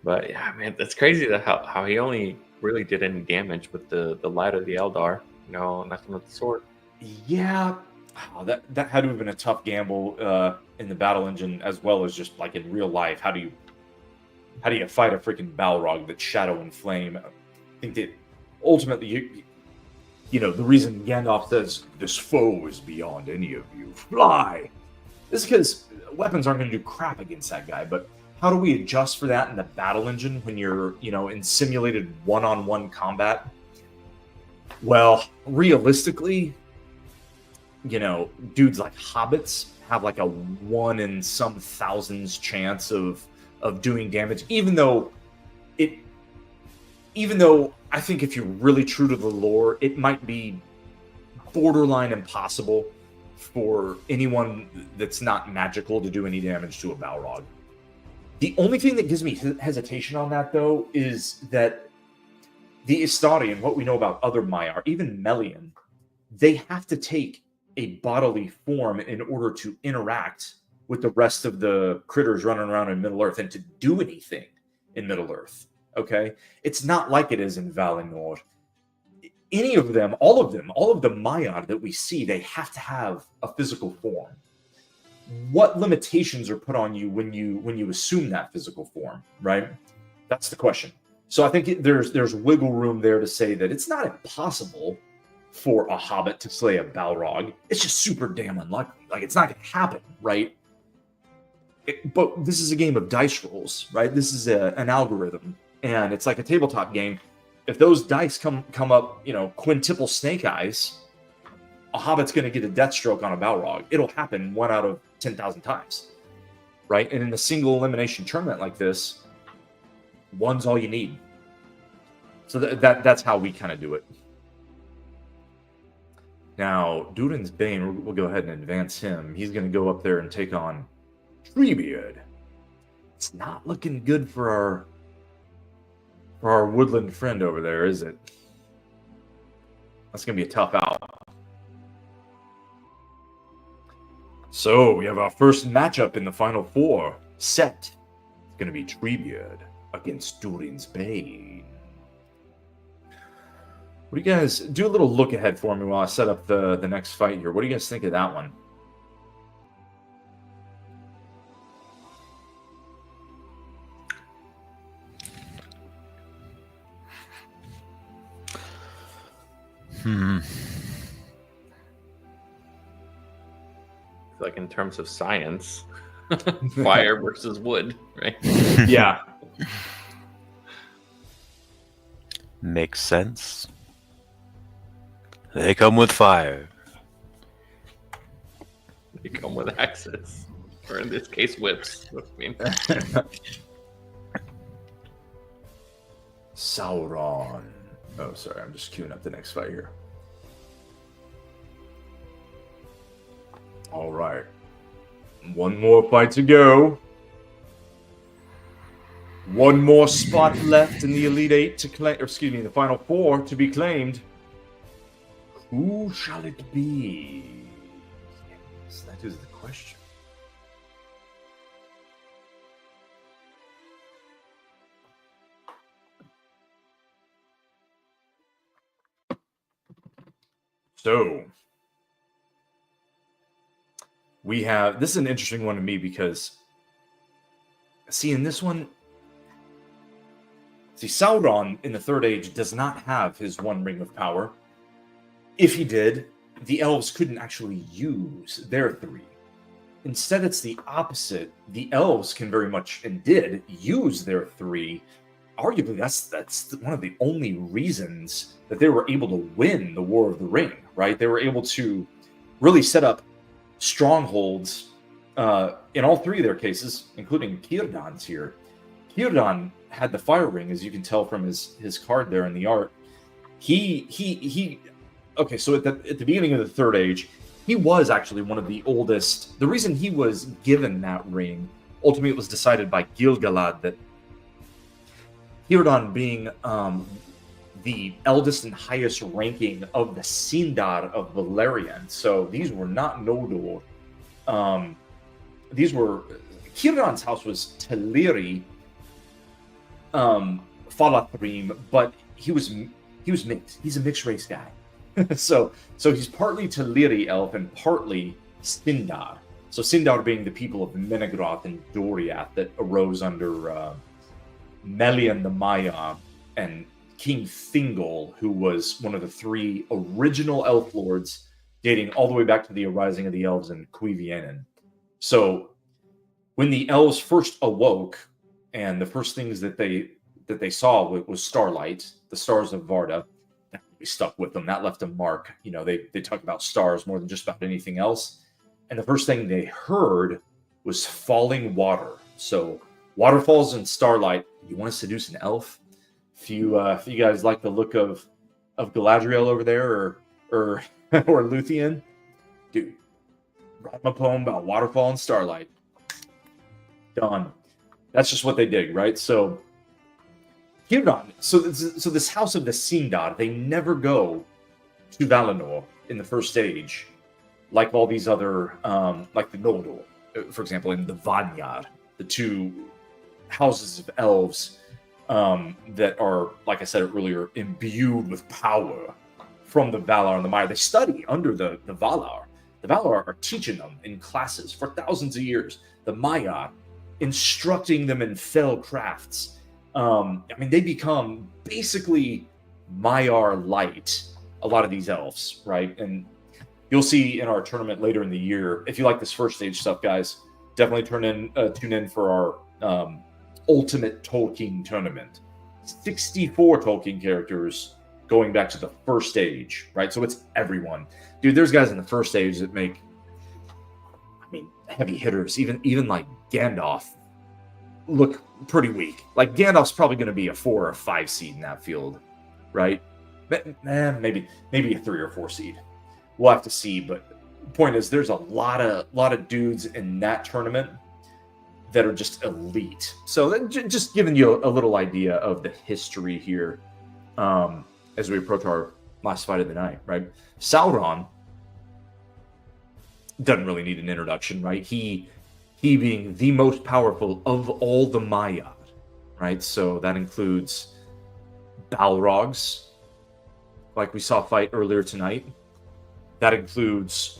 But yeah, man, that's crazy that how he only really did any damage with the light of the Eldar. No, nothing with the sword. Yeah, that had to have been a tough gamble in the battle engine as well as just like in real life. How do you fight a freaking Balrog that's shadow and flame? I think that ultimately you know the reason Gandalf says this foe is beyond any of you. Fly. This is because weapons aren't going to do crap against that guy, but how do we adjust for that in the battle engine when you're, in simulated one-on-one combat? Well, realistically, dudes like hobbits have like a 1 in some thousands chance of doing damage, even though I think if you're really true to the lore, it might be borderline impossible for anyone that's not magical to do any damage to a Balrog. The only thing that gives me hesitation on that, though, is that the Istari and what we know about other Maiar, even Melian, they have to take a bodily form in order to interact with the rest of the critters running around in Middle-earth and to do anything in Middle-earth, okay? It's not like it is in Valinor. Any of them, all of the Maiar that we see, they have to have a physical form. What limitations are put on you when you assume that physical form, right? That's the question. So I think there's wiggle room there to say that it's not impossible for a hobbit to slay a Balrog. It's just super damn unlikely. Like, it's not going to happen, right? But this is a game of dice rolls, right? This is an algorithm, and it's like a tabletop game. If those dice come up, quintuple snake eyes, a hobbit's going to get a death stroke on a Balrog. It'll happen 1 out of 10,000 times, right? And in a single elimination tournament like this, 1's all you need. So that's how we kind of do it. Now, Durin's Bane, we'll go ahead and advance him. He's going to go up there and take on Treebeard. It's not looking good for our woodland friend over there, is it? That's going to be a tough out. So, we have our first matchup in the Final Four. Set. It's going to be Treebeard against Durin's Bane. What do you guys... Do a little look ahead for me while I set up the next fight here. What do you guys think of that one? Like in terms of science, fire versus wood, right? Yeah. Makes sense. They come with fire. They come with axes, or in this case, whips. I mean. Sauron. Oh, sorry, I'm just queuing up the next fight here. All right. 1 more fight to go. 1 more spot left in the Elite Eight to claim, or excuse me, the Final Four to be claimed. Who shall it be? Yes, that is the question. So we have, this is an interesting one to me because, see, in this one, see, Sauron in the Third Age does not have his one ring of power. If he did, the elves couldn't actually use their 3. Instead, it's the opposite. The elves can very much, and did, use their 3. Arguably, that's one of the only reasons that they were able to win the War of the Ring, right? They were able to really set up strongholds in all 3 of their cases, including Círdan's here. Círdan had the fire ring, as you can tell from his card there in the art. Okay, so at the beginning of the Third Age, he was actually one of the oldest. The reason he was given that ring, ultimately it was decided by Gil-galad that Círdan being the eldest and highest ranking of the Sindar of Valerian. So these were not Noldor. These were, Círdan's house was Teleri, Falathrim, but he was mixed. He's a mixed race guy. so he's partly Teleri elf and partly Sindar. So Sindar being the people of Menegroth and Doriath that arose under Melian the Maya and King Thingol, who was one of the 3 original elf lords dating all the way back to the arising of the elves in Cuiviénen. So when the elves first awoke, and the first things that they saw was starlight, the stars of Varda, that really stuck with them. That left a mark. You know, they talk about stars more than just about anything else. And the first thing they heard was falling water. So waterfalls and starlight. You want to seduce an elf? If you guys like the look of Galadriel over there, or Luthien, dude, write them a poem about waterfall and starlight. Done. That's just what they dig, right? So Círdan, so this house of the Sindar, they never go to Valinor in the First Age, like all these other, like the Noldor, for example, in the Vanyar, the 2 houses of elves that are, like I said earlier, imbued with power from the Valar and the Maiar. They study under the Valar. The Valar are teaching them in classes for thousands of years. The Maiar instructing them in fell crafts. I mean, they become basically Maiar light, a lot of these elves, right? And you'll see in our tournament later in the year, if you like this First Age stuff, guys, definitely tune in for our Ultimate Tolkien tournament. 64 Tolkien characters going back to the First Age, right? So it's everyone. Dude, there's guys in the First Age that make, I mean, heavy hitters, even like Gandalf, look pretty weak. Like Gandalf's probably going to be a 4 or 5 seed in that field, right? Maybe a 3 or 4 seed. We'll have to see. But the point is, there's a lot of dudes in that tournament that are just elite. So just giving you a little idea of the history here as we approach our last fight of the night, right? Sauron doesn't really need an introduction, right? He being the most powerful of all the Maiar, right? So that includes Balrogs, like we saw fight earlier tonight. That includes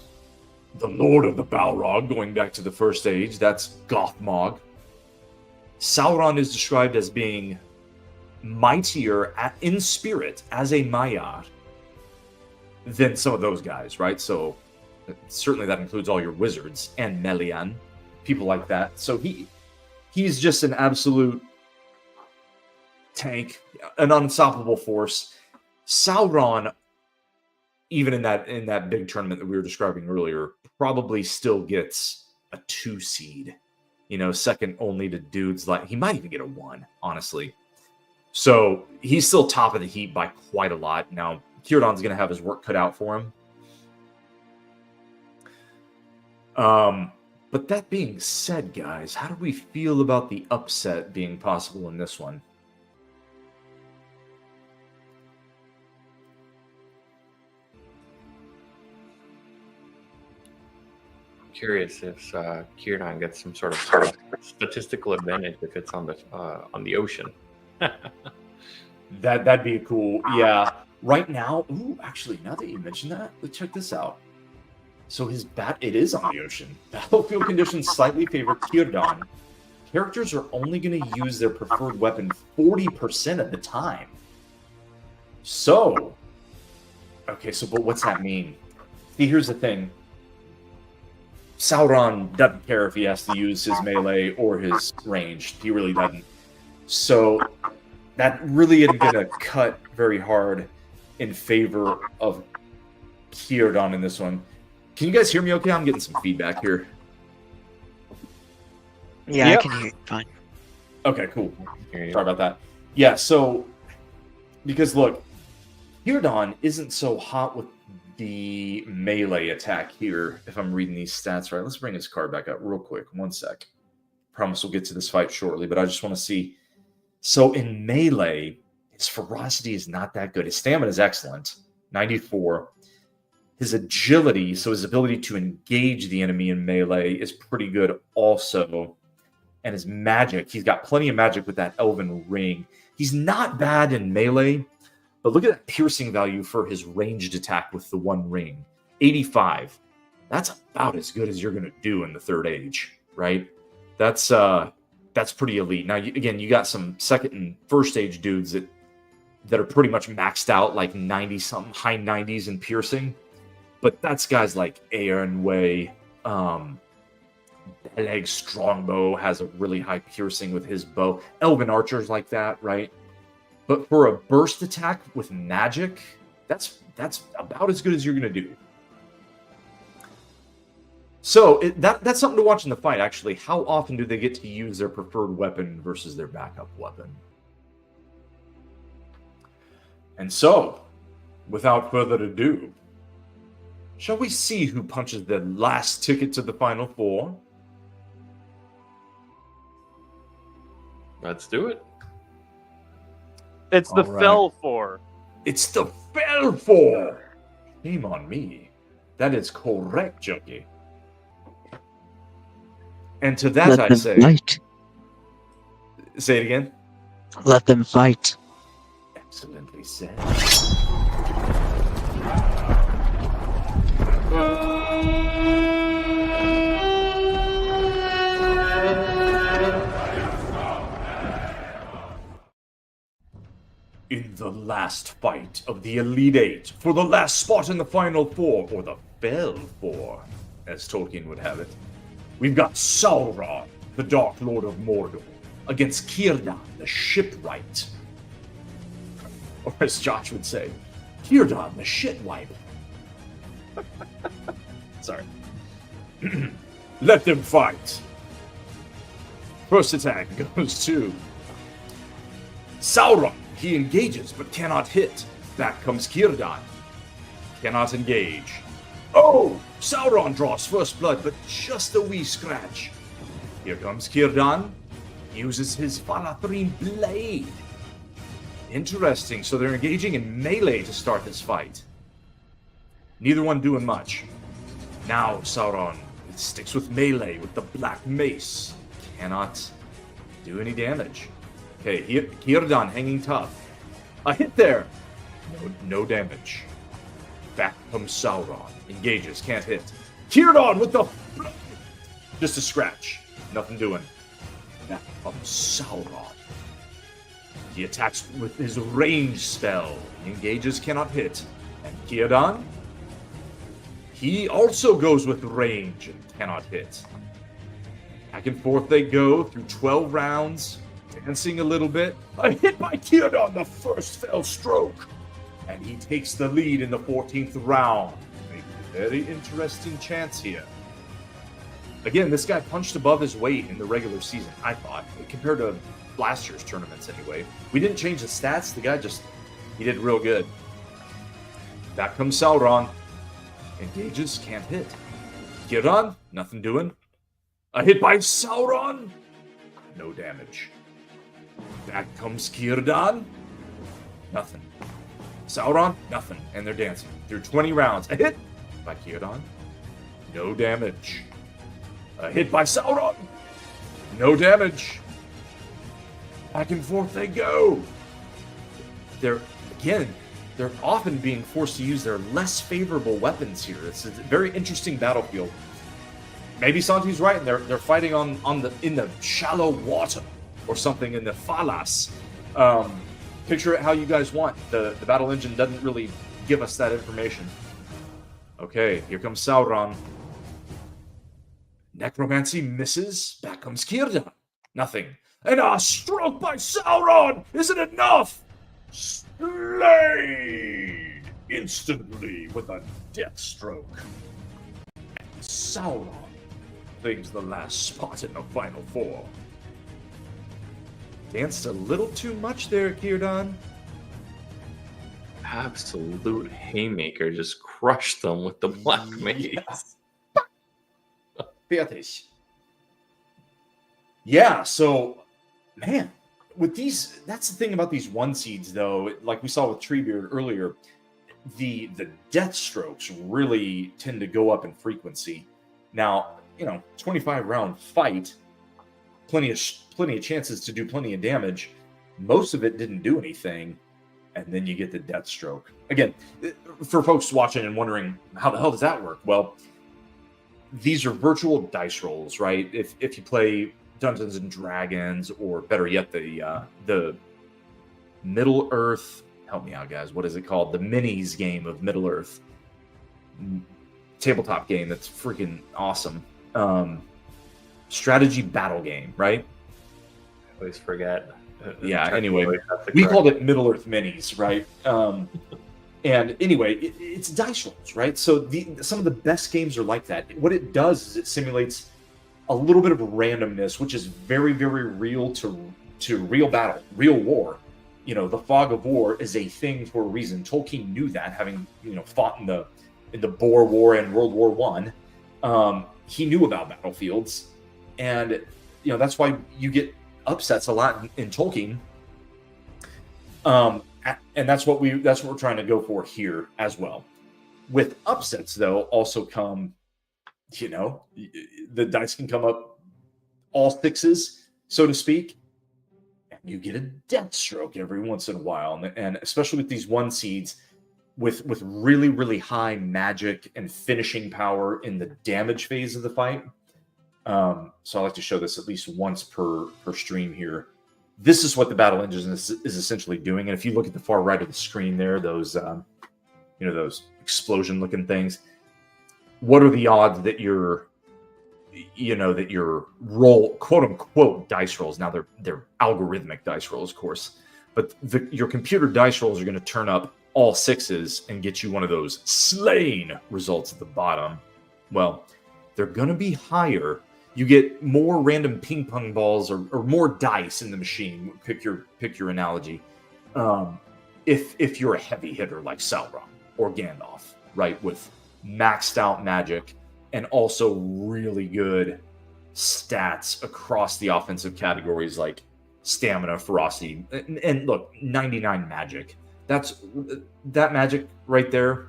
the Lord of the Balrog, going back to the First Age. That's Gothmog. Sauron is described as being mightier in spirit as a Maiar than some of those guys, right? So certainly that includes all your wizards and Melian, people like that. So he's just an absolute tank, an unstoppable force. Sauron, even in that big tournament that we were describing earlier, probably still gets a 2 seed, second only to dudes like, he might even get a 1, honestly. So he's still top of the heap by quite a lot. Now, Círdan's going to have his work cut out for him. But that being said, guys, how do we feel about the upset being possible in this one? Curious if Círdan gets some sort of statistical advantage if it's on the ocean. That'd be cool. Yeah, Right now, actually, now that you mentioned that, let's check this out. So it is on the ocean. Battlefield conditions slightly favor Throwdown. Characters are only going to use their preferred weapon 40% of the time. So, okay, but what's that mean? See, here's the thing. Sauron doesn't care if he has to use his melee or his ranged. He really doesn't. So, that really isn't going to cut very hard in favor of Throwdown in this one. Can you guys hear me okay? I'm getting some feedback here. Yeah, yep. I can hear you fine. Okay, cool. Sorry about that. Yeah, so, because look, Throwdown isn't so hot with the melee attack here, if I'm reading these stats right. Let's bring his card back up real quick. One sec. Promise we'll get to this fight shortly, but I just want to see. So in melee, his ferocity is not that good. His stamina is excellent, 94. His agility, so his ability to engage the enemy in melee, is pretty good also. And his magic, he's got plenty of magic with that elven ring. He's not bad in melee, but look at that piercing value for his ranged attack with the one ring. 85. That's about as good as you're going to do in the Third Age, right? That's pretty elite. Now, again, you got some second and first age dudes that are pretty much maxed out, like 90-something, high 90s in piercing. But that's guys like Aaron Way. Beleg Strongbow has a really high piercing with his bow. Elven archers like that, right? But for a burst attack with magic, that's about as good as you're going to do. So that's something to watch in the fight, actually. How often do they get to use their preferred weapon versus their backup weapon? And so, without further ado, shall we see who punches the last ticket to the Final Four? Let's do it. It's the Fell Four. It's the Fell Four. Shame on me. That is correct, Junkie. And to that I say... Fight. Say it again. Let them fight. Excellently said. In the last fight of the Elite Eight, for the last spot in the Final Four, or the Fell Four, as Tolkien would have it, we've got Sauron, the Dark Lord of Mordor, against Círdan, the Shipwright. Or as Josh would say, Círdan, the Shitwipe. Sorry. Let them fight. First attack goes to Sauron. He engages but cannot hit. Back comes Círdan. Cannot engage. Oh! Sauron draws first blood, but just a wee scratch. Here comes Círdan. Uses his Falathrine blade. Interesting. So they're engaging in melee to start this fight. Neither one doing much. Now Sauron sticks with melee with the black mace. Cannot do any damage. Okay, Círdan hanging tough. A hit there. No damage. Back comes Sauron. Engages, can't hit. Círdan with the... Just a scratch. Nothing doing. Back comes Sauron. He attacks with his range spell. Engages, cannot hit. And Círdan? He also goes with range and cannot hit. Back and forth they go through 12 rounds. Dancing a little bit. A hit by Círdan, the first fell stroke. And he takes the lead in the 14th round. Making a very interesting chance here. Again, this guy punched above his weight in the regular season, I thought, compared to last year's tournaments anyway. We didn't change the stats. The guy he did real good. Back comes Sauron. Engages, can't hit. Círdan, nothing doing. A hit by Sauron. No damage. Back comes Círdan. Nothing. Sauron, nothing. And they're dancing. Through 20 rounds. A hit by Círdan. No damage. A hit by Sauron. No damage. Back and forth they go. Again, they're often being forced to use their less favorable weapons here. It's a very interesting battlefield. Maybe Santi's right, and they're fighting in the shallow water or something in the Falas. Picture it how you guys want. The battle engine doesn't really give us that information. Okay, here comes Sauron. Necromancy misses. Back comes Círdan. Nothing. And a stroke by Sauron! Isn't enough? Slayed instantly with a death stroke. And Sauron claims the last spot in the final four. Danced a little too much there, Círdan. Absolute haymaker, just crushed them with the black mace. Fertig. Yeah, so, man, with these, that's the thing about these one seeds, though. Like we saw with Treebeard earlier, the death strokes really tend to go up in frequency. Now, 25 round fight, plenty of chances to do plenty of damage. Most of it didn't do anything, and then you get the death stroke. Again, for folks watching and wondering how the hell does that work? Well, these are virtual dice rolls, right? If you play Dungeons and Dragons, or better yet, the Middle Earth, help me out, guys. What is it called? The minis game of Middle Earth, tabletop game that's freaking awesome. Strategy battle game, right? I always forget. Yeah. Anyway, we called it Middle Earth minis, right? And anyway, it's dice rolls, right? So some of the best games are like that. What it does is it simulates a little bit of randomness, which is very, very real to real battle, real war. The fog of war is a thing for a reason. Tolkien knew that, having fought in the Boer War and World War I. He knew about battlefields, and that's why you get upsets a lot in Tolkien. And that's what we're trying to go for here as well. With upsets, though, also come, the dice can come up all sixes, so to speak, and you get a death stroke every once in a while. And especially with these one seeds, with really, really high magic and finishing power in the damage phase of the fight. So I like to show this at least once per stream here. This is what the battle engine is essentially doing. And if you look at the far right of the screen there, those those explosion-looking things, what are the odds that your roll, quote-unquote, dice rolls, now they're algorithmic dice rolls, of course, but your computer dice rolls are going to turn up all sixes and get you one of those slain results at the bottom? Well, they're going to be higher. You get more random ping pong balls or more dice in the machine. Pick your analogy. If you're a heavy hitter like Sauron or Gandalf, right, with maxed out magic and also really good stats across the offensive categories like stamina, ferocity, and look, 99 magic. That magic right there.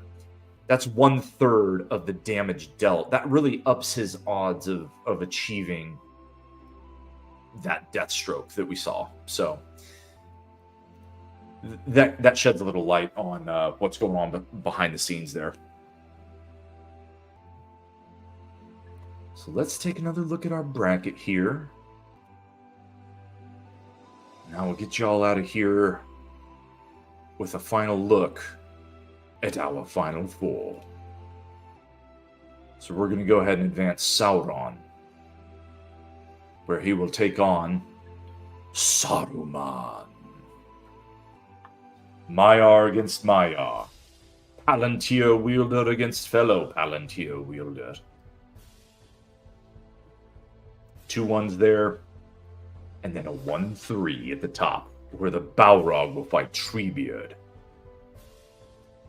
That's 1/3 of the damage dealt. That really ups his odds of achieving that death stroke that we saw. So that sheds a little light on what's going on behind the scenes there. So let's take another look at our bracket here. Now we'll get y'all out of here with a final look at our final four. So we're going to go ahead and advance Sauron, where he will take on Saruman. Maiar against Maiar. Palantir wielder against fellow Palantir wielder. 2 1s there, and then a 1-3 at the top, where the Balrog will fight Treebeard.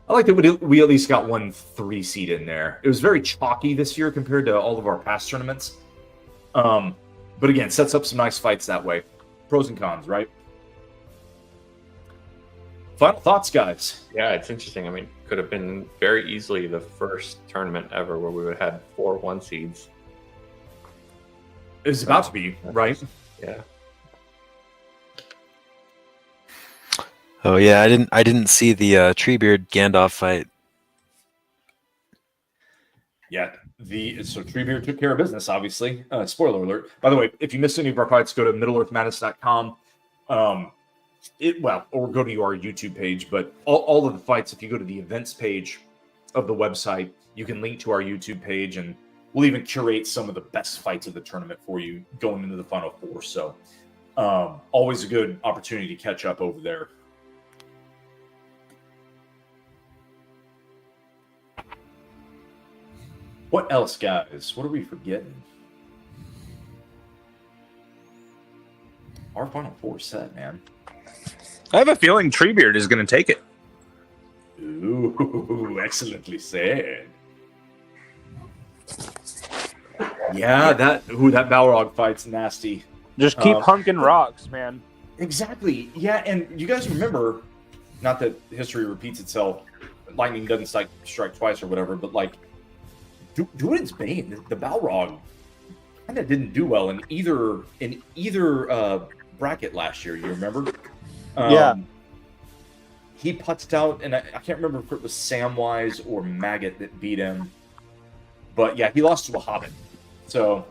I like that we at least got 1 3-seed in there. It was very chalky this year compared to all of our past tournaments. But again, sets up some nice fights that way. Pros and cons, right? Final thoughts, guys. Yeah, it's interesting. I mean, could have been very easily the first tournament ever where we would have had 4 1 seeds. It was about to be, right? Yeah. Oh yeah, I didn't see the Treebeard Gandalf fight. Yeah, so Treebeard took care of business, obviously. Spoiler alert. By the way, if you missed any of our fights, go to middleearthmadness.com. Or go to our YouTube page. But all of the fights, if you go to the events page of the website, you can link to our YouTube page, and we'll even curate some of the best fights of the tournament for you going into the Final Four. So always a good opportunity to catch up over there. What else, guys? What are we forgetting? Our Final Four set, man. I have a feeling Treebeard is going to take it. Ooh, excellently said. Yeah, that Balrog fight's nasty. Just keep hunking rocks, man. Exactly. Yeah, and you guys remember, not that history repeats itself, lightning doesn't strike twice or whatever, but like, Durin's Bane, the Balrog, kind of didn't do well in either bracket last year. You remember? Yeah. He putzed out, and I can't remember if it was Samwise or Maggot that beat him. But yeah, he lost to a Hobbit. So,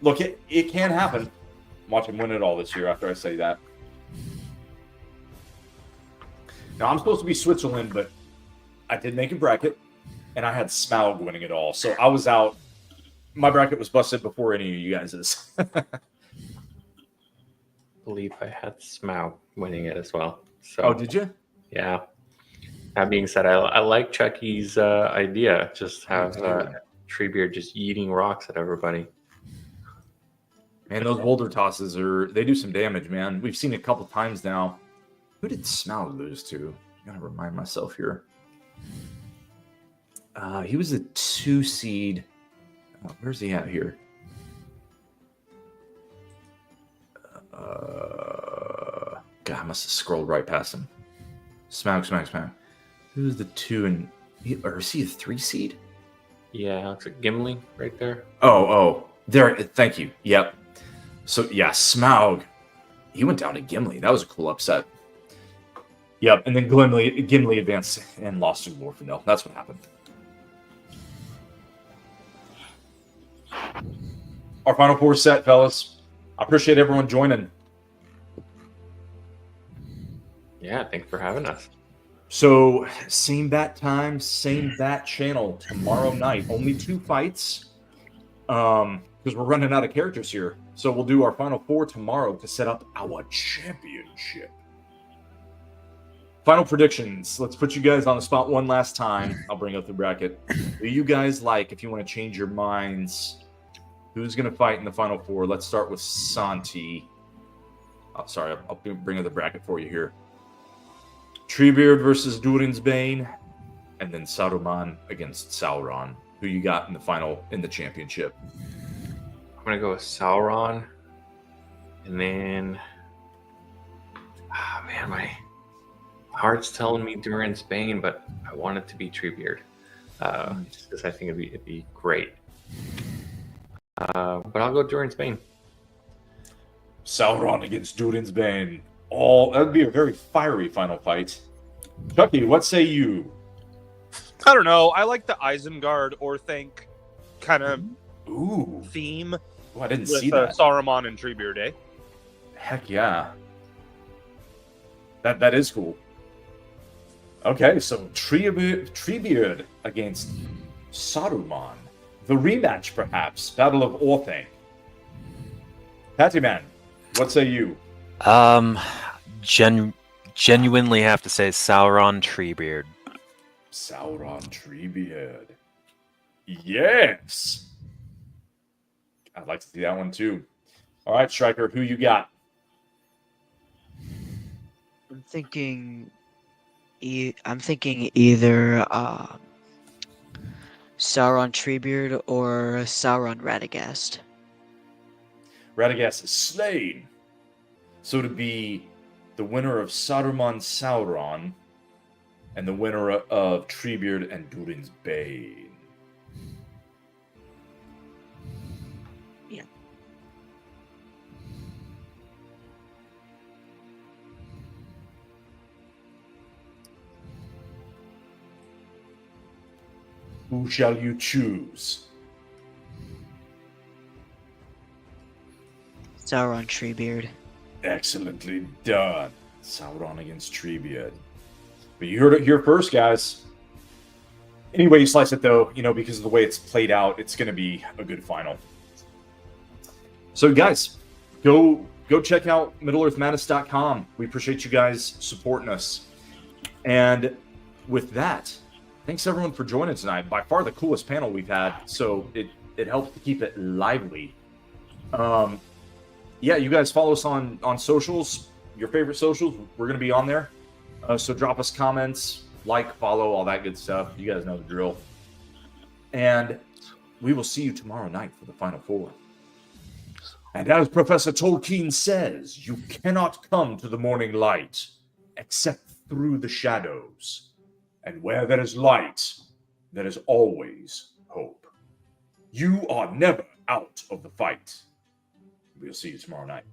look, it can happen. Watch him win it all this year after I say that. Now, I'm supposed to be Switzerland, but I did make a bracket, and I had Smaug winning it all. So I was out. My bracket was busted before any of you guys'. I believe I had Smaug winning it as well. So, oh, did you? Yeah. That being said, I like Chucky's idea. Just have Treebeard just eating rocks at everybody. Man, those boulder tosses they do some damage, man. We've seen it a couple times now. Who did Smaug lose to? I gotta remind myself here. He was a 2 seed. Where's he at here? God, I must have scrolled right past him. Smaug. Who's the 2 or is he a 3 seed? Yeah, looks like Gimli right there. Oh, there. Thank you. Yep. So yeah, Smaug. He went down to Gimli. That was a cool upset. Yep, and then Gimli advanced and lost to Glorfindel. That's what happened. Our Final Four set, fellas. I appreciate everyone joining. Yeah, thanks for having us. So, same bat time, same bat channel tomorrow night. Only 2 fights, because we're running out of characters here. So we'll do our Final Four tomorrow to set up our championship. Final predictions. Let's put you guys on the spot one last time. I'll bring up the bracket. Do you guys like, if you want to change your minds, who's going to fight in the Final Four? Let's start with Santi. Oh, sorry, I'll bring up the bracket for you here. Treebeard versus Durin's Bane, and then Saruman against Sauron. Who you got in the championship? I'm gonna go with Sauron, and then, man, my heart's telling me Durin's Bane, but I want it to be Treebeard, just because I think it'd be great. But I'll go Durin's Bane. Sauron against Durin's Bane. That would be a very fiery final fight. Chucky, what say you? I don't know. I like the Isengard Orthanc kind of theme. Oh, I didn't with, see that. Saruman and Treebeard, eh? Heck yeah. That is cool. Okay, so Treebeard against Saruman. The rematch, perhaps. Battle of Orthanc. Patty Man, what say you? Genuinely have to say Sauron Treebeard. Sauron Treebeard. Yes! I'd like to see that one too. All right, Striker, who you got? I'm thinking either Sauron Treebeard or Sauron Radagast. Radagast is slain. So to be the winner of Saruman Sauron and the winner of Treebeard and Durin's Bane. Yeah. Who shall you choose? Sauron Treebeard. Excellently done. Sauron against Treebeard. But you heard it here first, guys. Anyway you slice it, though, because of the way it's played out, it's going to be a good final. So, guys, go check out MiddleEarthMadness.com. We appreciate you guys supporting us. And with that, thanks everyone for joining tonight. By far the coolest panel we've had, so it helps to keep it lively. Yeah, you guys follow us on socials, your favorite socials. We're going to be on there. So drop us comments, like, follow, all that good stuff. You guys know the drill. And we will see you tomorrow night for the Final Four. And as Professor Tolkien says, you cannot come to the morning light except through the shadows. And where there is light, there is always hope. You are never out of the fight. We'll see you tomorrow night.